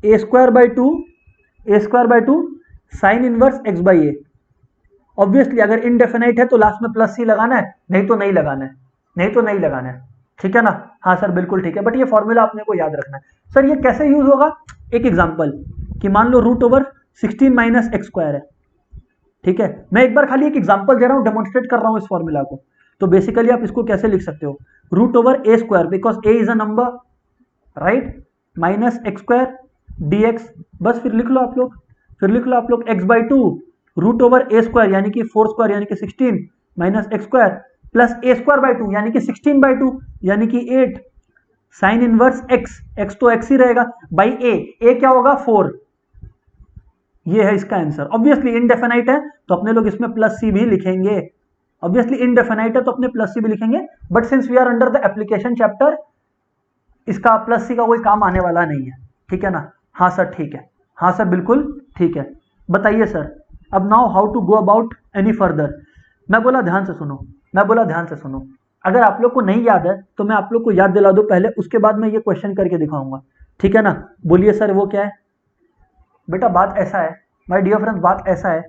a square by two sign inverse x by A. Obviously अगर इनडेफिनाइट है तो लास्ट में प्लस सी लगाना है, नहीं तो नहीं लगाना है, नहीं तो नहीं लगाना है। ठीक है ना? हाँ सर बिल्कुल ठीक है, बट ये फॉर्मूला आपने को याद रखना है। सर ये कैसे यूज होगा? एक एग्जांपल कि मान लो root over 16 minus x square है। ठीक है, मैं एक बार खाली एक एग्जांपल दे रहा हूं, डेमोन्स्ट्रेट कर रहा हूं इस फॉर्मूला को। तो बेसिकली आप इसको कैसे लिख सकते हो? Root over a square because a is a number, right, minus x square dx, बस फिर लिख लो आप लोग, फिर लिख लो आप लोग x by two root over a square यानी कि 4 स्क्वायर यानी कि 16 minus x square plus a square by two यानी कि 16 बाई टू यानी कि 8 साइन इनवर्स एक्स, एक्स तो एक्स ही रहेगा, बाई ए क्या होगा 4। ये है इसका आंसर। ऑब्वियसली इनडेफिनाइट है तो अपने लोग इसमें प्लस सी भी लिखेंगे, ऑब्वियसली इनडेफिनाइट है तो अपने प्लस सी भी लिखेंगे, but since we are under the application chapter इसका प्लस सी का कोई काम आने वाला नहीं है। ठीक है ना? हाँ सर ठीक है, हाँ सर बिल्कुल ठीक है। बताइए सर अब now how to go about any further. मैं बोला ध्यान से सुनो, मैं बोला ध्यान से सुनो, अगर आप लोग को नहीं याद है तो मैं आप लोग को याद दिला दूं पहले, उसके बाद मैं ये क्वेश्चन करके दिखाऊंगा। ठीक है ना? बोलिए सर वो क्या है? बेटा बात ऐसा है माय डियर फ्रेंड्स, बात ऐसा है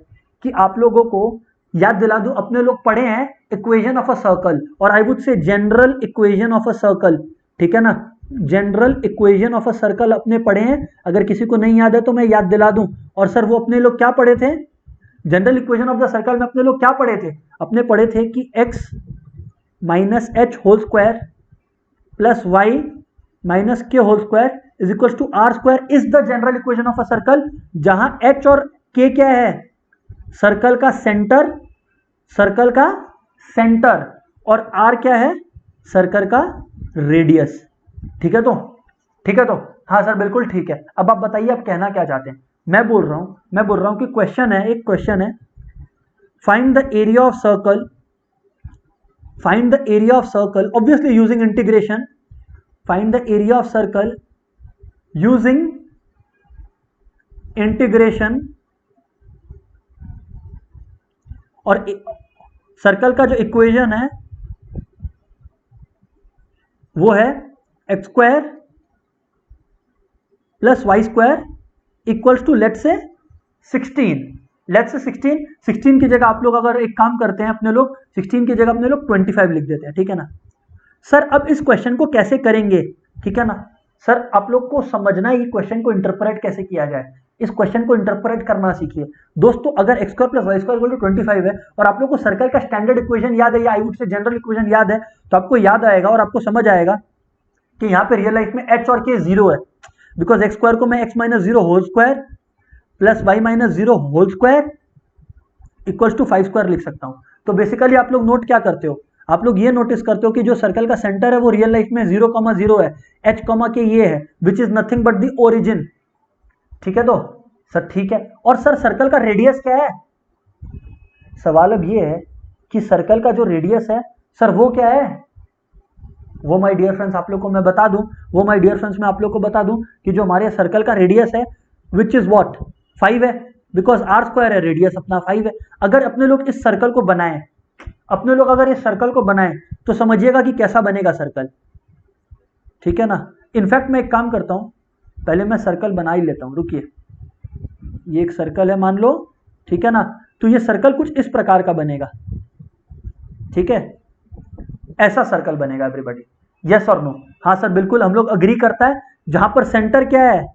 कि आप लोगों को याद दिला दूं, अपने लोग पढ़े हैं इक्वेशन ऑफ अ सर्कल, और आई वुड से general equation of a circle. ठीक है ना? General equation of a circle अपने पढ़े हैं, अगर किसी को नहीं याद है तो मैं याद दिला दूं। और सर वो अपने लोग क्या पढ़े थे? General equation of the circle में अपने लोग क्या पढ़े थे? अपने पढ़े थे कि x minus h whole square plus y minus k whole square is equal to r square is the general equation of a circle, जहां h और k क्या है? सर्कल का सेंटर, सर्कल का सेंटर, और r क्या है? सर्कल का रेडियस। ठीक है तो, ठीक है तो, हाँ सर बिल्कुल ठीक है। अब आप बताइए आप कहना क्या चाहते हैं? मैं बोल रहा हूं कि क्वेश्चन है, एक क्वेश्चन है, find the area of circle, find the area of circle obviously using integration, find the area of circle using integration, और सर्कल का जो इक्वेशन है वो है x square plus y square equals to let's say 16, let's say 16 की जगह आप लोग अगर एक काम करते हैं, अपने लोग 16 की जगह अपने लोग 25 लिख देते हैं। ठीक है ना? सर अब इस क्वेश्चन को कैसे करेंगे? ठीक है ना सर, आप लोग को समझना है ये क्वेश्चन को इंटरप्रेट कैसे किया जाए, इस क्वेश्चन को इंटरप्रेट करना सीखिए दोस्तों। अगर x square plus y square equal to 25 है और आप लोग को सर्कल का स्टैंडर्ड इक्वेशन याद है या आई वुड से जनरल इक्वेशन याद है, तो आपको याद आएगा और आपको समझ आएगा कि यहाँ पे रियल लाइफ में एच और के जीरो है, बिकॉज एक्स स्क्वायर को मैं x minus zero whole square plus y minus zero whole square equals to 5 square लिख सकता हूं। तो बेसिकली आप लोग नोट क्या करते हो? आप लोग ये नोटिस करते हो कि जो सर्कल का सेंटर है वो रियल लाइफ में 0,0 है, एच कॉमा के ये है, which is nothing but the origin. ठीक है तो सर ठीक है। और सर सर्कल का रेडियस क्या है? सवाल अब ये है कि सर्कल का जो रेडियस है सर वो क्या है? वो माय डियर फ्रेंड्स आप लोग को मैं बता दूं, वो माय डियर फ्रेंड्स मैं आप लोग को बता दूं कि जो हमारे सर्कल का रेडियस है विच इज व्हाट 5 है, बिकॉज आर स्क्वायर है, रेडियस अपना 5 है। अगर अपने लोग इस सर्कल को बनाएं, अपने लोग अगर इस सर्कल को बनाएं तो समझिएगा कि कैसा बनेगा सर्कल, ठीक है ना। इनफैक्ट मैं एक काम करता हूं, पहले मैं सर्कल बना ही लेता हूं, रुकिए। ये एक सर्कल है मान लो, ठीक है ना। तो ये सर्कल कुछ इस प्रकार का बनेगा, ठीक है, ऐसा सर्कल बनेगा एवरीबॉडी। यस और नो? हाँ सर बिल्कुल, हम लोग अग्री करता है। जहां पर सेंटर क्या है,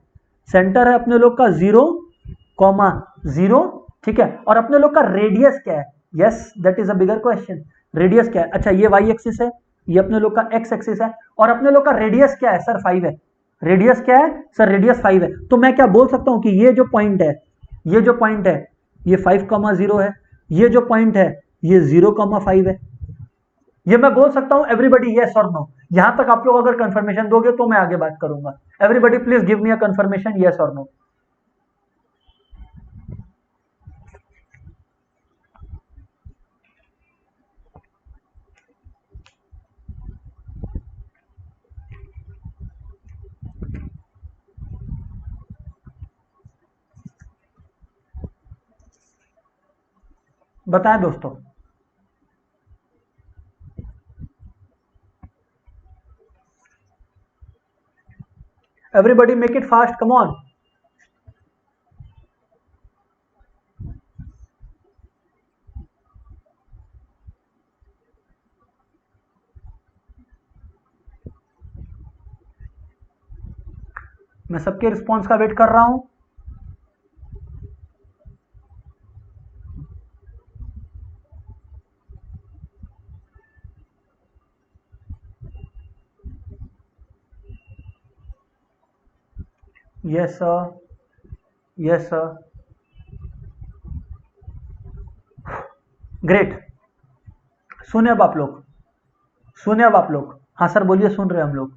सेंटर है अपने लोग का 0,0, ठीक है। और अपने लोग का रेडियस क्या है? Yes that is a bigger question. Radius क्या है? अच्छा ये वाई एक्सिस है, ये अपने लोग का एक्स एक्सिस है, और अपने लोग का रेडियस क्या है सर? 5 है। रेडियस क्या है सर? रेडियस 5 है। तो मैं क्या बोल सकता हूं कि ये जो पॉइंट है, ये जो पॉइंट है ये 5,0 है, ये जो पॉइंट है ये 0,5 है। ये मैं बोल सकता हूं एवरीबॉडी यस और नो? यहां तक आप लोग अगर कंफर्मेशन दोगे तो मैं आगे बात करूंगा। Everybody please give me a confirmation yes और नो। बताएं दोस्तों। Everybody make it fast, come on. मैं सबके रिस्पॉन्स का वेट कर रहा हूं। Yes sir, yes sir, great. सुने अब आप लोग, सुने अब आप लोग। हाँ सर बोलिए, सुन रहे हम लोग।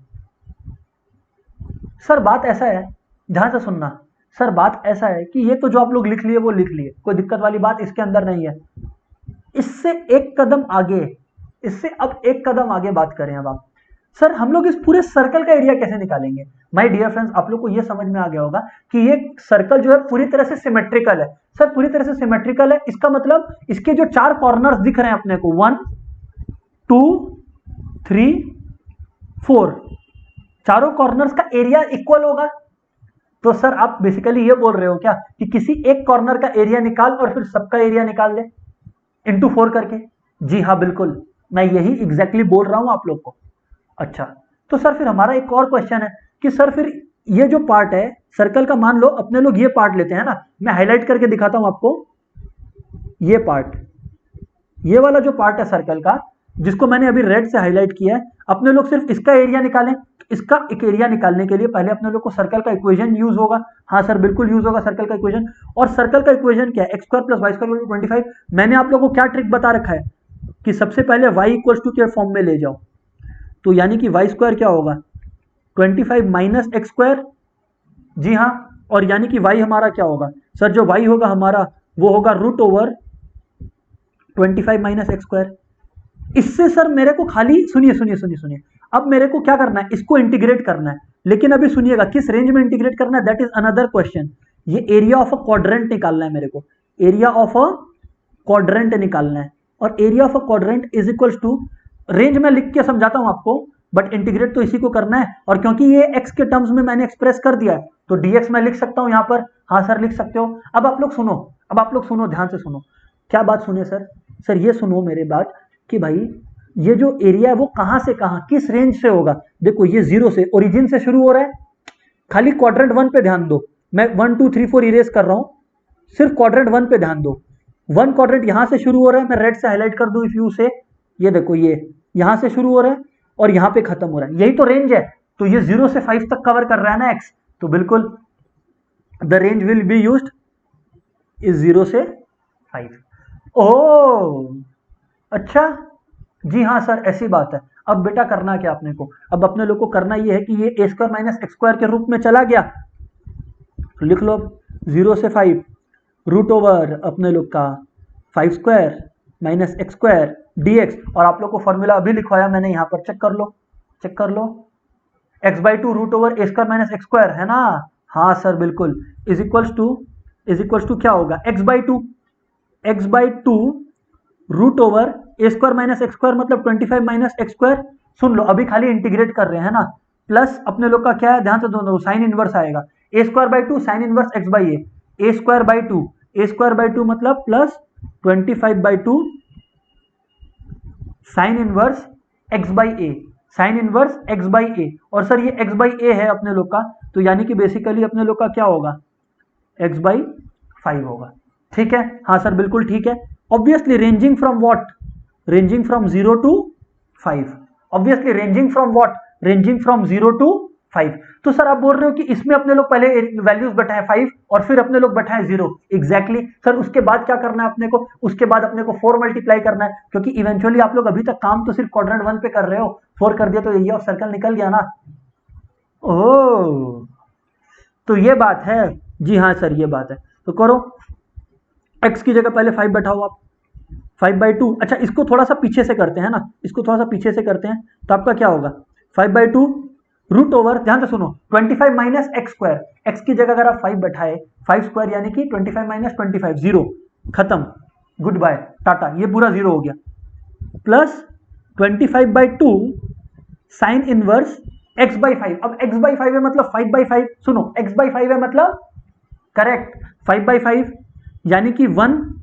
सर बात ऐसा है, ध्यान से सुनना। सर बात ऐसा है कि ये तो जो आप लोग लिख लिए वो लिख लिए, कोई दिक्कत वाली बात इसके अंदर नहीं है। इससे एक कदम आगे, इससे अब एक कदम आगे बात करें अब आप। सर हम लोग इस पूरे सर्कल का एरिया कैसे निकालेंगे? माय डियर फ्रेंड्स आप लोग को ये समझ में आ गया होगा कि ये सर्कल जो है पूरी तरह से सिमेट्रिकल है। सर पूरी तरह से सिमेट्रिकल है, इसका मतलब इसके जो 4 कॉर्नर्स दिख रहे हैं अपने को, 1 2 3 4, चारों कॉर्नर्स का एरिया इक्वल होगा। तो सर आप बेसिकली ये बोल रहे हो क्या कि किसी एक कॉर्नर का एरिया निकाल और फिर सबका एरिया निकाल दे इंटू 4 करके? जी हाँ बिल्कुल, मैं यही एग्जैक्टली बोल रहा हूं आप लोग को। अच्छा, तो सर फिर हमारा एक और क्वेश्चन है कि सर फिर ये जो पार्ट है सर्कल का, मान लो अपने लोग ये पार्ट लेते हैं ना, मैं हाईलाइट करके दिखाता हूं आपको। ये पार्ट, ये वाला जो पार्ट है सर्कल का, जिसको मैंने अभी रेड से हाईलाइट किया है, अपने लोग सिर्फ इसका एरिया निकालें। इसका एक एरिया निकालने के लिए पहले अपने लोग को सर्कल का इक्वेशन यूज होगा। हाँ सर बिल्कुल यूज होगा सर्कल का इक्वेशन। और सर्कल का इक्वेशन क्या है? X square plus y square 25। मैंने आप लोगों को क्या ट्रिक बता रखा है कि सबसे पहले वाई इक्वल्स टू के फॉर्म में ले जाओ। तो यानी कि वाई स्क्वायर क्या होगा? 25 माइनस एक्स स्क्वायर। जी हाँ, और यानी कि वाई हमारा क्या होगा सर? जो वाई होगा हमारा वो होगा root over 25 minus x square. इससे सर मेरे को खाली सुनिए सुनिए सुनिए सुनिए, अब मेरे को क्या करना है? इसको इंटीग्रेट करना है। लेकिन अभी सुनिएगा किस रेंज में इंटीग्रेट करना है, दैट इज अनदर क्वेश्चन। ये एरिया ऑफ अ क्वाड्रेंट निकालना है मेरे को, एरिया ऑफ अ क्वाड्रेंट निकालना है। और area of a quadrant is equals to, range में लिख के समझाता हूं आपको, बट इंटीग्रेट तो इसी को करना है। और क्योंकि ये एक्स के टर्म्स में मैंने एक्सप्रेस कर दिया है तो डीएक्स मैं लिख सकता हूं यहां पर। हाँ सर लिख सकते हो। अब आप लोग सुनो, अब आप लोग सुनो, ध्यान से सुनो। क्या बात सुनिए सर? सर ये सुनो मेरे बात कि भाई ये जो एरिया है वो कहां से कहां, किस रेंज से होगा? देखो ये 0 से, ओरिजिन से शुरू हो रहा है। खाली क्वाड्रेंट 1 पे ध्यान दो, मैं 1 2 3 4 इरेज कर रहा हूं, सिर्फ क्वाड्रेंट 1 पे ध्यान दो। 1 क्वाड्रेंट यहां से शुरू हो रहा है, मैं रेड से हाईलाइट कर दूं इफ यू से, ये देखो ये यहां से शुरू हो रहा है और यहां पे खत्म हो रहा है, यही तो रेंज है। तो ये 0 से 5 तक कवर कर रहा है ना एक्स, तो बिल्कुल the range will be used is 0 से 5। ओह अच्छा, जी हाँ सर ऐसी बात है। अब बेटा करना क्या अपने को? अब अपने लोग को करना ये है कि ये ए स्क्वायर माइनस एक्स स्क्वायर के रूप में चला गया, तो लिख लो 0 से 5 रूट ओवर अपने लोग का 5 square minus x square D x. और आप लोग को फॉर्मूला अभी लिखवाया मैंने, यहां पर चेक कर लो। चेक कर लो, x/2√/a² - x² है ना। हाँ सर बिल्कुल, इज इक्वल्स टू क्या होगा, x/2 मतलब 25 - x²। सुन लो, अभी खाली इंटीग्रेट कर रहे हैं ना, प्लस अपने लोग का क्या है, ध्यान से दोनों साइन इनवर्स आएगा, a²/2 sine inverse x/a, a²/2 मतलब plus 25/2 sine inverse x/a, sine inverse x/a। और सर ये x/a है अपने लोग का, तो यानी कि बेसिकली अपने लोग का क्या होगा, x/5 होगा। ठीक है, हाँ सर बिल्कुल ठीक है। Obviously ranging from what, ranging from 0 to 5, obviously ranging from what, ranging from 0 to 5। तो सर आप बोल रहे हो कि इसमें अपने लोग पहले वैल्यूज बैठाए 5 और फिर अपने लोग बैठाए 0, एग्जैक्टली सर। उसके बाद क्या करना है अपने को, उसके बाद अपने को 4 मल्टीप्लाई करना है, क्योंकि इवेंचुअली आप लोग अभी तक काम तो सिर्फ क्वाड्रेंट 1 पे कर रहे हो, 4 कर दिया तो एरिया ऑफ सर्कल निकल गया ना। ओह, तो ये बात है, जी हाँ सर ये बात है। तो करो, x की जगह पहले 5 बैठाओ आप, 5/2। अच्छा इसको थोड़ा सा पीछे से करते हैं ना, इसको थोड़ा सा पीछे से करते हैं, तो आपका क्या होगा 5/2 रूट ओवर, ध्यान से सुनो, 25 - x², x की जगह अगर आप 5 बैठाए, 5² यानी कि 25 - 25, 0, खत्म, गुड बाय टाटा, ये पूरा 0 हो गया, प्लस 25/2 साइन इनवर्स x/5। अब x/5 है मतलब 5/5, सुनो x/5 है मतलब करेक्ट 5/5 यानी कि 1,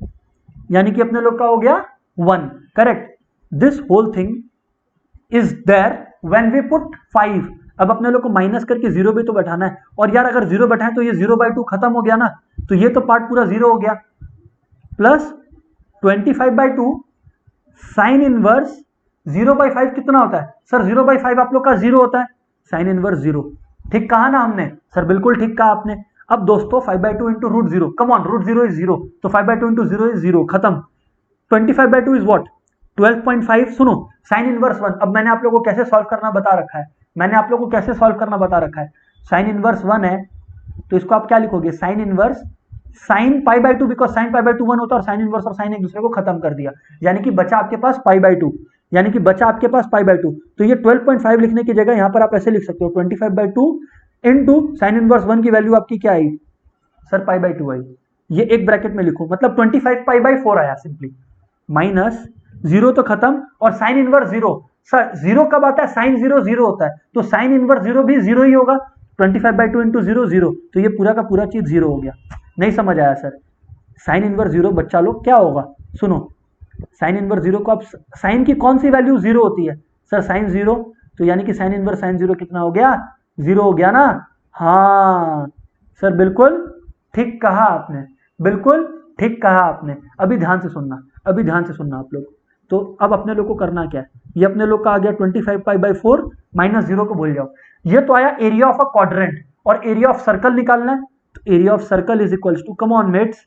यानी कि अपने लोग का हो गया 1, correct. This whole thing is there when we put 5। अब अपने लोग को माइनस करके 0 भी तो बैठाना है, और यार अगर 0 बैठाएं तो ये 0/2 खत्म हो गया ना, तो ये तो पार्ट पूरा 0 हो गया, प्लस 25/2 साइन इनवर्स 0/5 कितना होता है सर, 0/5 आप लोग का 0 होता है, साइन इनवर्स 0। ठीक कहा ना हमने सर, बिल्कुल ठीक कहा आपने। अब दोस्तों 5/2 इंटू √0, कम ऑन, √0 इज 0, तो 5/2 इंटू 0 इज 0, खत्म। 25/2 इज व्हाट, 12.5। सुनो, साइन इनवर्स 1, अब मैंने आप लोगों को कैसे सॉल्व करना बता रखा है, मैंने आप लोगों को कैसे सॉल्व करना बता रखा है। साइन इनवर्स 1 है तो इसको आप क्या लिखोगे, sine inverse sine π/2, because sine π/2 1 होता है और साइन इनवर्स और साइन एक दूसरे को खत्म कर दिया, यानी कि बचा आपके पास π/2, यानी कि बचा आपके पास π/2। तो ये 12.5 लिखने की जगह यहां पर आप ऐसे लिख सकते हो, 25/2 इनटू साइन इनवर्स 1 की वैल्यू आपकी क्या आई सर, π/2 आई, ये एक ब्रैकेट में लिखो, मतलब 25π/4 आया सिंपली, माइनस 0 तो खत्म, और साइन इनवर्स 0, सर 0 कब आता है, साइन 0 0 होता है, तो साइन इनवर्स 0 भी 0 ही होगा, 25/2 इंटू 0 0, तो ये पूरा का पूरा चीज 0 हो गया। नहीं समझ आया सर, साइन इनवर्स 0 बच्चा लोग क्या होगा, सुनो, साइन इनवर्स 0 को आप, साइन की कौन सी वैल्यू 0 होती है सर, साइन 0, तो यानी कि साइन इनवर्स साइन 0 कितना हो गया, 0 हो गया ना। हाँ सर बिल्कुल ठीक कहा आपने, बिल्कुल ठीक कहा आपने। अभी ध्यान से सुनना, अभी ध्यान से सुनना आप लोग। तो अब अपने लोग को करना क्या है, ये अपने लोग का आ गया 25π/4 माइनस 0 को भूल जाओ, ये तो आया एरिया ऑफ अ क्वाड्रेंट, और एरिया ऑफ सर्कल निकालना है, तो area of circle is equals to, come on mates,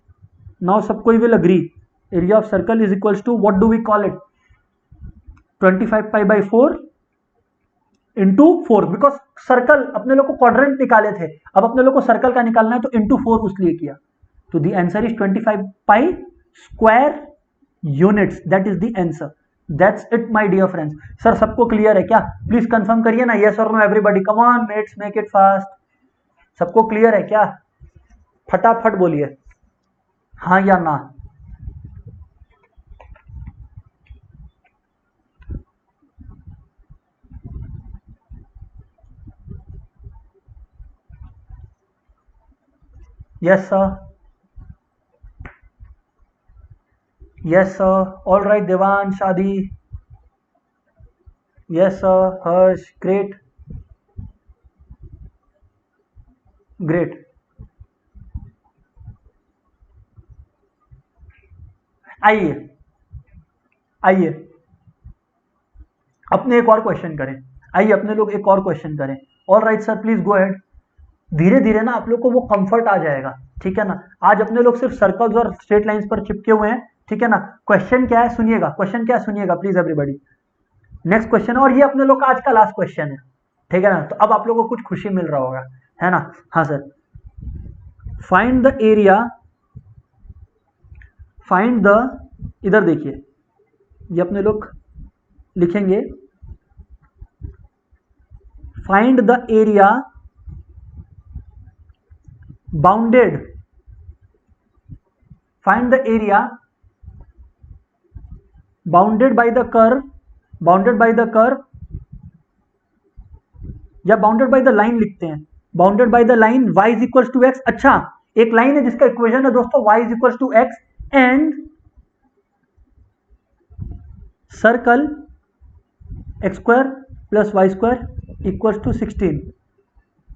now सब कोई will agree, area of circle is equals to what do we call it, 25π/4 into 4, because circle अपने लोग को quadrant निकाले थे, अब अपने लोग को सर्कल का निकालना है, तो इंटू 4 उसलिए किया, तो the answer is 25π² units, that is the answer, that's it my dear friends. Sir सबको क्लियर है क्या, प्लीज कंफर्म करिए ना, यस और no everybody, come on mates make it fast, सबको क्लियर है क्या, फटाफट बोलिए हाँ या ना। Yes sir, yes sir, all right Devan शादी, yes sir, Harsh, great great. आइए आइए अपने एक और क्वेश्चन करें, आइए अपने लोग एक और क्वेश्चन करें। All right sir, please go ahead. धीरे धीरे ना आप लोग को वो कंफर्ट आ जाएगा, ठीक है ना। आज अपने लोग सिर्फ सर्कल्स और स्ट्रेट लाइंस पर चिपके हुए हैं, ठीक है ना। क्वेश्चन क्या है सुनिएगा, क्वेश्चन क्या है सुनिएगा प्लीज एवरीबॉडी। नेक्स्ट क्वेश्चन, और ये अपने लोग का आज का लास्ट क्वेश्चन है, ठीक है ना। तो अब आप लोगों को कुछ खुशी मिल रहा होगा, है ना। हाँ sir, find the area, find the, इधर देखिए, ये अपने लोग लिखेंगे find the area bounded, find the area bounded by the curve, bounded by the curve या बाउंडेड बाय द लाइन लिखते हैं, bounded by the line y is equal to x. अच्छा, एक लाइन है जिसका इक्वेशन है दोस्तों y is equal to x and circle x square plus y square equal to 16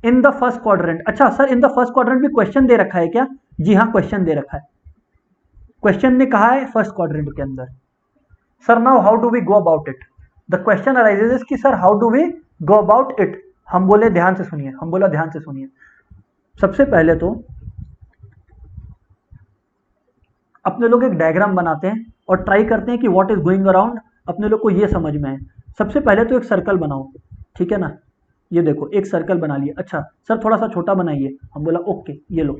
in the first quadrant. अच्छा sir, in the first quadrant भी question दे रखा है क्या? जी हाँ, क्वेश्चन दे रखा है। क्वेश्चन ने कहा है फर्स्ट क्वाड्रेंट के अंदर। Sir now how do we go about it? The question arises कि sir how do we go about it? हम बोले ध्यान से सुनिए, हम बोला ध्यान से सुनिए। सबसे पहले तो अपने लोग एक डायग्राम बनाते हैं और ट्राई करते हैं कि व्हाट इज गोइंग अराउंड अपने लोग को ये समझ में आए। सबसे पहले तो एक सर्कल बनाओ, ठीक है ना? ये देखो एक सर्कल बना लिया। अच्छा सर थोड़ा सा छोटा बनाइए। हम बोला ओके, ये लो,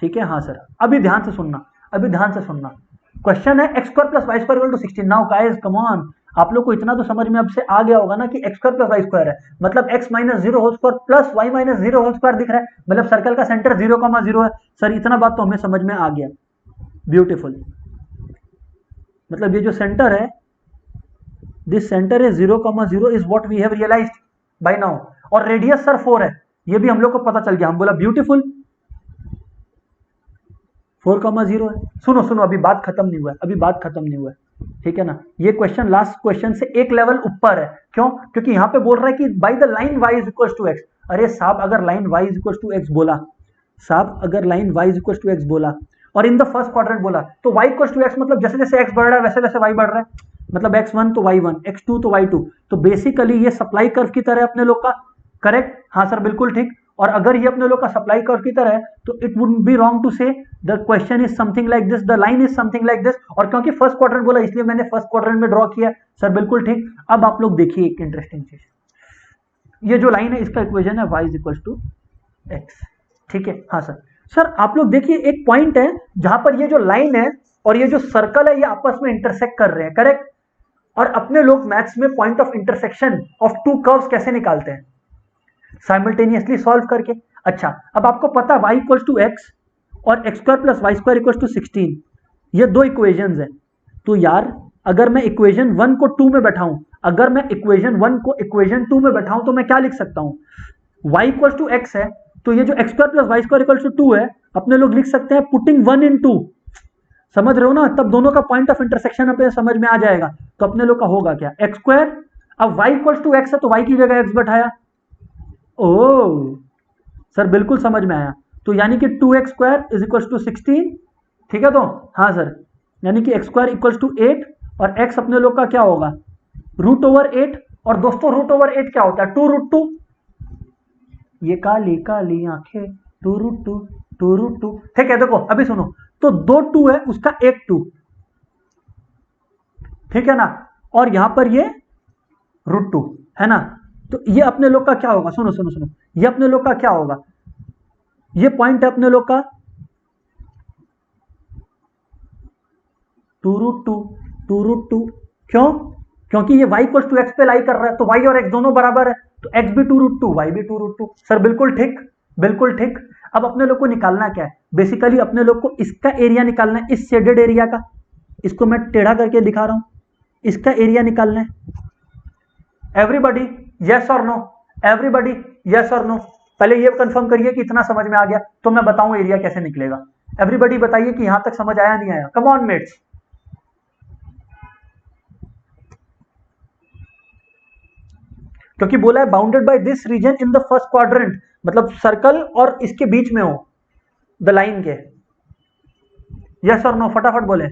ठीक है। हाँ सर, अभी ध्यान से सुनना, अभी ध्यान से सुनना। क्वेश्चन है x square plus y square equal to 16। Now guys come on, आप लोग को इतना तो समझ में अब से आ गया होगा ना कि x square plus y square है, मतलब x minus zero whole square plus y minus zero whole square दिख रहा है, मतलब सर्कल का सेंटर 0,0 है। सर इतना बात तो हमें समझ में आ गया, ब्यूटीफुल। मतलब ये जो सेंटर है, this centre is 0,0 is what we have realized by now, और रेडियस सर 4 है, ये भी हम लोग को पता चल गया। हम बोला ब्यूटीफुल, 4,0 है। सुनो सुनो, अभी बात खत्म नहीं हुआ है, अभी बात खत्म नहीं हुआ है, ठीक है ना? ये क्वेश्चन लास्ट क्वेश्चन से एक लेवल ऊपर है। क्यों? क्योंकि यहां पे बोल रहा है कि by the line y is equal to x. अरे साहब, अगर line y is equal to x बोला, साहब अगर line y is equal to x बोला और इन द फर्स्ट क्वाड्रेंट बोला, तो y इक्वल टू एक्स मतलब जैसे जैसे x बढ़ रहा है वैसे वैसे y बढ़ रहा है, मतलब x1 तो y1, x2 तो y2। तो बेसिकली ये सप्लाई कर्व की तरह है अपने लोग का, करेक्ट? हाँ सर बिल्कुल ठीक। और अगर ये अपने लोग का सप्लाई कर्व की तरह है तो it would be wrong to say the question is something like this, the line is something like this. और क्योंकि फर्स्ट क्वाड्रेंट बोला इसलिए मैंने फर्स्ट क्वाड्रेंट में ड्रॉ किया। सर बिल्कुल ठीक। अब आप लोग देखिए एक इंटरेस्टिंग चीज, ये जो लाइन है इसका इक्वेशन है y is equal to x, ठीक है? हाँ सर। सर आप लोग देखिए एक पॉइंट है जहां पर ये जो लाइन है और ये जो सर्कल है ये आपस में इंटरसेक्ट कर रहे हैं, करेक्ट? और अपने लोग मैथ्स में point of intersection of to curves कैसे निकालते हैं? साइमल्टेनियसली सॉल्व करके। अच्छा, अब आपको पता है y इक्वल टू एक्स और x square plus y square equal to 16, ये दो इक्वेशंस हैं। तो यार अगर मैं इक्वेशन 1 को 2 में बैठाऊं, अगर मैं इक्वेशन 1 को इक्वेशन 2 में बैठाऊं तो मैं क्या लिख सकता हूं? y इक्वल टू एक्स है तो ये जो x square plus y square equal to 2 है, अपने लोग लिख सकते हैं पुटिंग 1 इन 2। समझ रहे हो ना? तब दोनों का पॉइंट ऑफ इंटरसेक्शन अपने समझ में आ जाएगा। तो अपने लोग का होगा क्या? एक्स स्क्वायर, अब y इक्वल टू एक्स है तो y की जगह x बैठाया। ओह सर बिल्कुल समझ में आया। तो यानी कि 2x square is equal to 16, ठीक है? तो हाँ सर, यानी कि एक्स स्क्वायर इक्वल टू 8 और x अपने लोग का क्या होगा? Root over 8। और दोस्तों रूट ओवर 8 क्या होता है? 2√2। ये काली काली आंखें, 2√2 2√2, ठीक है? देखो अभी सुनो, तो 2 2 है उसका एक 2, ठीक है ना? और यहां पर ये √2 है ना? तो ये अपने लोग का क्या होगा? सुनो सुनो सुनो, ये अपने लोग का क्या होगा? ये पॉइंट है अपने लोग का 2√2 2√2। क्यों? क्योंकि ये y इक्वल टू एक्स पे लाई कर रहा है, तो y और x दोनों बराबर है, तो x भी 2√2 y भी 2√2। सर बिल्कुल ठीक, बिल्कुल ठीक। अब अपने लोग को निकालना क्या है? बेसिकली अपने लोग को इसका एरिया निकालना है, इस शेडेड एरिया का। इसको मैं टेढ़ा करके दिखा रहा हूं, इसका एरिया निकालना है। एवरीबॉडी यस और नो? एवरीबॉडी यस और नो? पहले ये कंफर्म करिए कि इतना समझ में आ गया, तो मैं बताऊं एरिया कैसे निकलेगा। एवरीबॉडी बताइए कि यहां तक समझ आया नहीं आया? Come on mates. क्योंकि बोला है bounded by this region in the first quadrant, मतलब सर्कल और इसके बीच में हो द लाइन के। यस और नो फटाफट बोले।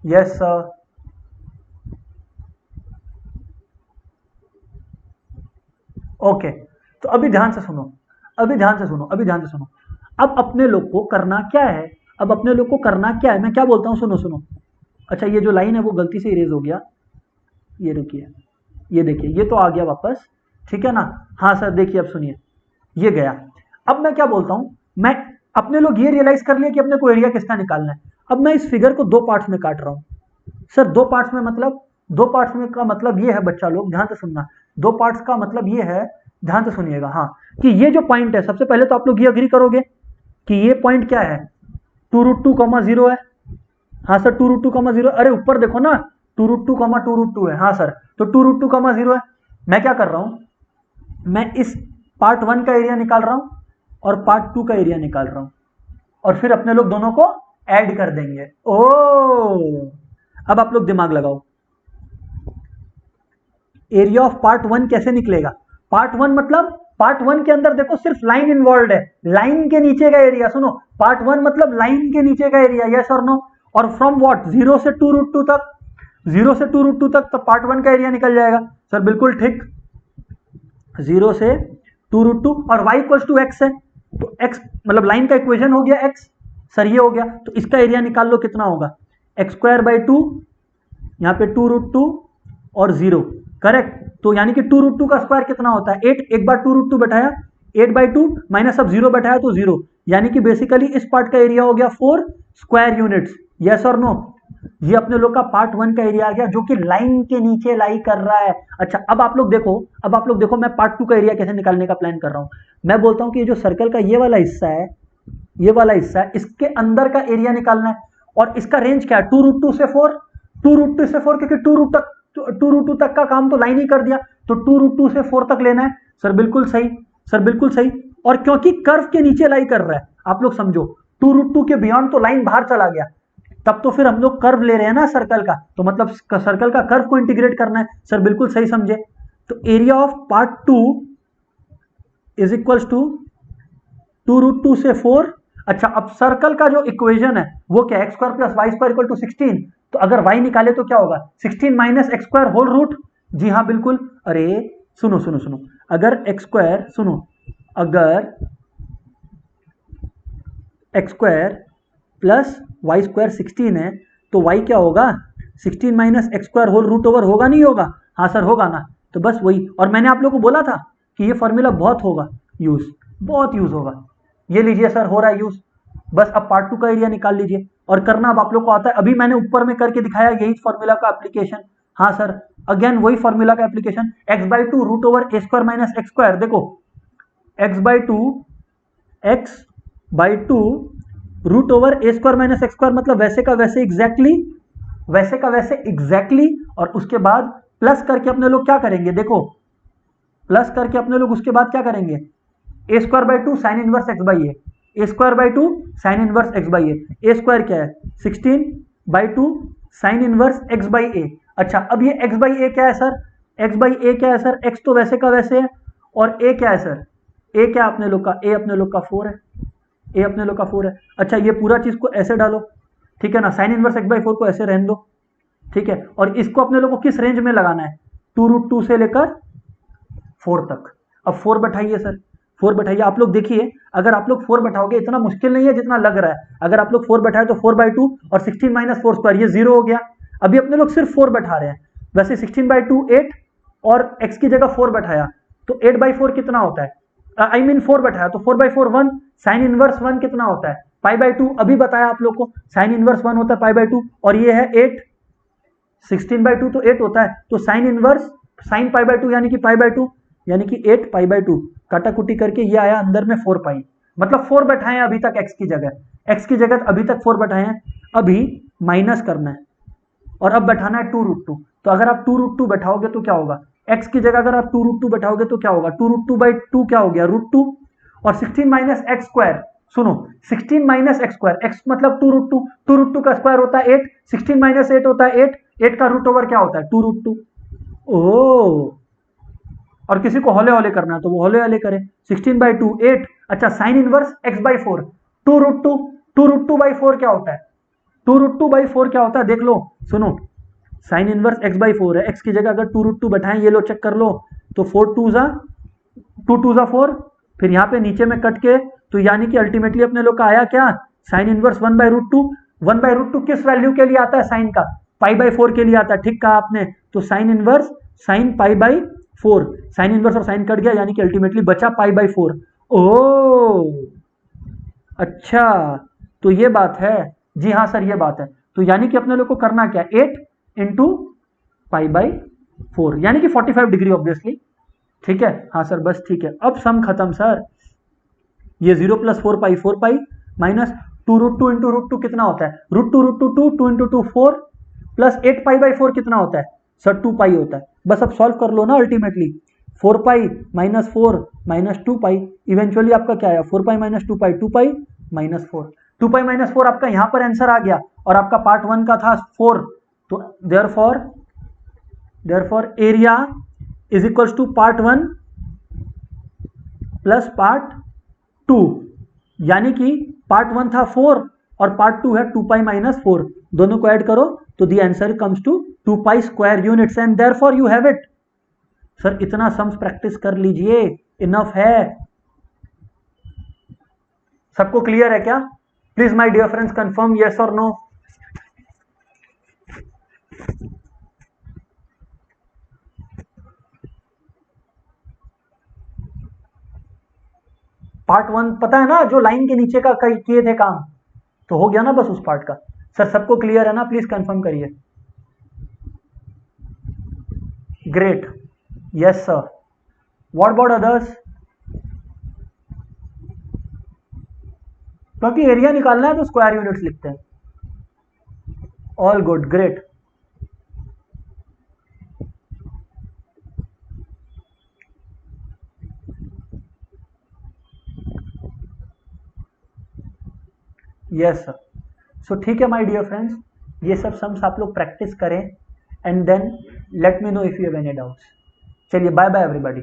Yes sir. ओके, तो अभी ध्यान से सुनो, अभी ध्यान से सुनो, अभी ध्यान से सुनो। अब अपने लोग को करना क्या है? अब अपने लोग को करना क्या है? मैं क्या बोलता हूं, सुनो सुनो। अच्छा ये जो लाइन है वो गलती से इरेज हो गया, ये रुकिए, ये देखिए ये तो आ गया वापस, ठीक है ना? हाँ सर देखिए अब सुनिए, ये गया। अब मैं क्या बोलता हूं, मैं अपने लोग ये रियलाइज कर लिया कि अपने को एरिया किसका निकालना है। अब मैं इस फिगर को दो पार्ट्स में काट रहा हूं। सर दो पार्ट्स में मतलब दो पार्ट्स में का मतलब ये है बच्चा लोग, ध्यान से सुनना, दो पार्ट्स का मतलब ये है, ध्यान से सुनिएगा, हाँ, कि ये जो पॉइंट है, सबसे पहले तो आप लोग ये अग्री करोगे कि ये पॉइंट क्या है, 2√2, 0 है। हाँ सर, 2√2, 0, अरे ऊपर देखो ना, 2√2, है, हाँ सर, तो 2√2, 0 है। मैं क्या कर रहा हूं, मैं इस पार्ट 1 का एरिया निकाल रहा हूं और पार्ट 2 का एरिया निकाल रहा हूं, और फिर अपने लोग दोनों को ऐड कर देंगे। ओ, अब आप लोग दिमाग लगाओ, एरिया ऑफ पार्ट 1 कैसे निकलेगा? पार्ट 1 मतलब पार्ट 1 के अंदर देखो सिर्फ लाइन इन्वॉल्व है, लाइन के नीचे का एरिया, सुनो, पार्ट 1 मतलब लाइन के नीचे का एरिया, यस और नो, और फ्रॉम व्हाट, 0 से 2√2 तक, 0 से 2√2 तक, तो पार्ट 1 का एरिया निकल जाएगा। सर बिल्कुल ठीक, 0 से 2√2, और y इक्वल्स टू एक्स है, तो x मतलब लाइन का इक्वेशन हो गया x, सर ये हो गया, तो इसका एरिया निकाल लो कितना होगा, x²/2, यहाँ पे 2√2 और 0, करेक्ट, तो यानी कि 2√2 का स्क्वायर कितना होता है 8, एक बार 2√2 बैठाया 8/2 माइनस अब 0 बैठाया तो 0, यानी कि बेसिकली इस पार्ट का एरिया हो गया 4 स्क्वायर यूनिट्स, यस और नो। ये अपने लोग का पार्ट 1 का एरिया आ गया जो कि लाइन के नीचे लाई कर रहा है। अच्छा, अब आप लोग देखो मैं पार्ट 2 का एरिया कैसे निकालने का प्लान कर रहा हूं। मैं बोलता हूं कि ये जो सर्कल का ये वाला हिस्सा है, इसके अंदर का एरिया निकालना है, और इसका रेंज क्या है, 2√2 से 4, 2√2 से 4, क्योंकि 2√2 तक का काम तो लाइन ही कर दिया, तो 2√2 से 4 तक लेना है। सर बिल्कुल सही, सर बिल्कुल सही, और क्योंकि कर्व के नीचे लाई कर रहा है, आप लोग समझो 2√2 के बियॉन्ड तो लाइन बाहर चला गया, तब तो फिर हम लोग कर्व ले रहे हैं ना सर्कल का, तो मतलब सर्कल का कर्व को इंटीग्रेट करना है। सर बिल्कुल सही समझे, तो area of part 2 is equals to 2√2 से 4। अच्छा, अब सर्कल का जो इक्वेशन है वो क्या, x² + y² इक्वल टू 16, तो अगर y निकाले तो क्या होगा, 16 माइनस x² होल रूट, जी हाँ बिल्कुल। अरे सुनो सुनो सुनो, अगर x², सुनो, अगर x² प्लस y² 16 है, तो y क्या होगा, 16 minus x² whole root over, होगा नहीं होगा, हाँ सर होगा ना, तो बस वही, और मैंने आप लोगों को बोला था कि ये फॉर्मूला बहुत होगा यूज, बहुत यूज होगा, ये लीजिए सर हो रहा है यूज। बस अब पार्ट 2 का एरिया निकाल लीजिए, और करना अब आप लोग को आता है, अभी मैंने ऊपर में करके दिखाया यही फॉर्मूला का एप्लीकेशन, हाँ सर, अगेन वही फॉर्मूला का application, x/2 root over a² minus x², देखो x/2 root over a² minus x², मतलब वैसे का वैसे एग्जैक्टली, वैसे का वैसे एग्जैक्टली, और उसके बाद प्लस करके अपने लोग क्या करेंगे, देखो प्लस करके अपने लोग उसके बाद क्या करेंगे, a²/2 sine inverse x/a, a²/2 sine inverse x/a, a² क्या है 16/2 साइन इनवर्स x/a। अच्छा, अब ये x/a क्या है सर, x/a क्या है सर, x तो वैसे का वैसे है, और a क्या है सर, a क्या अपने लोग का, a अपने लोग का 4 है, a अपने लोग का 4 है। अच्छा, ये पूरा चीज को ऐसे डालो, ठीक है ना, साइन इनवर्स x/4 को ऐसे रहने दो, ठीक है, और इसको अपने लोग को किस रेंज में लगाना है, 2√2 से लेकर 4 तक। अब 4 बैठाइए सर, 4 बैठाइए, आप लोग देखिए, अगर आप लोग 4 बैठाओगे, इतना मुश्किल नहीं है जितना लग रहा है, अगर आप लोग 4 बैठाए तो 4/2 और 16 माइनस 4², ये 0 हो गया। अभी अपने लोग सिर्फ 4 बैठा रहे हैं, वैसे 16/2 8, और x की जगह 4 बैठाया, तो 8/4 कितना होता है, आई मीन 4 बैठाया तो 4/4 1, साइन इनवर्स 1 कितना होता है, π/2, अभी बताया आप लोग को, साइन इनवर्स 1 होता है π/2, और ये है 8, 16/2 तो 8 होता है, तो साइन इनवर्स साइन π/2 यानी कि π/2, यानी कि 8 π/2, काटा कुटी करके ये आया अंदर में 4 पाई, मतलब 4 बैठाए हैं अभी तक x की जगह अभी तक 4 बैठाए हैं, अभी माइनस करना है, और अब बैठाना है 2√2, तो अगर आप 2√2 बैठाओगे तो क्या होगा, x की जगह अगर आप 2√2 बैठाओगे तो क्या होगा, 2√2/2 क्या हो गया, √2, और 16 माइनस x², सुनो 16 माइनस x², x मतलब 2√2, 2√2 का स्क्वायर होता है 8, 16 माइनस 8 होता है 8, 8 का रूट ओवर क्या होता है 2√2। ओ, और किसी को हौले हौले करना है तो वो हौले हौले करे, 16/2 8। अच्छा, साइन इनवर्स x/4, 2√2/4 क्या होता है, 2√2/4 क्या होता है, देख लो, सुनो, साइन इनवर्स x/4 है, x की जगह अगर 2√2 बैठाएं, ये लो चेक कर लो, तो 2 2 4, फिर यहाँ पे नीचे में कट के, तो यानी कि अल्टीमेटली अपने लोग का आया क्या, साइन इनवर्स 1/√2, 1/√2 किस वैल्यू के लिए आता है, साइन का π/4 के लिए आता है, ठीक कहा आपने, तो sine inverse sine π/4, sine inverse और साइन कट गया, यानी कि अल्टीमेटली बचा π/4। ओ अच्छा, तो ये बात है, जी हाँ सर ये बात है, तो यानी कि अपने लोग को करना क्या, 8 इंटू पाई बाई 4 यानी कि 45 डिग्री ऑब्वियसली। ठीक है, हाँ सर बस ठीक है, अब सम खत्म सर। ये 0 प्लस 4 पाई माइनस 2√2 इंटू √2 कितना होता है, √2 2 इंटू 2 4 प्लस 8 पाई बाई 4 कितना होता है सर 2 पाई होता है। बस अब सॉल्व कर लो ना, अल्टीमेटली 4 पाई माइनस 4 माइनस 2 पाई, इवेंचुअली आपका क्या आया 4 पाई माइनस 2 पाई 2 पाई माइनस 4, 2 पाई माइनस 4 आपका यहां पर आंसर आ गया और आपका पार्ट 1 का था 4, तो therefore area is equals to part 1 plus part 2, यानी कि पार्ट 1 था 4 और पार्ट 2 है 2 पाई माइनस 4, दोनों को ऐड करो तो the answer comes to 2 pi square units and therefore you have it. Sir इतना सम्स प्रैक्टिस कर लीजिए, इनफ है। सबको क्लियर है क्या? Please my dear friends confirm yes और नो। पार्ट 1 पता है ना, जो लाइन के नीचे का किए थे काम, तो हो गया ना बस उस पार्ट का। सर सबको क्लियर है ना, प्लीज कंफर्म करिए। Great, yes sir. What about others? क्योंकि एरिया निकालना है तो स्क्वायर यूनिट्स लिखते हैं। All good, great. Yes sir. So ठीक है माय डियर फ्रेंड्स, ये सब सम्स आप लोग प्रैक्टिस करें and then let me know if you have any doubts. चलिए बाय बाय एवरीबॉडी।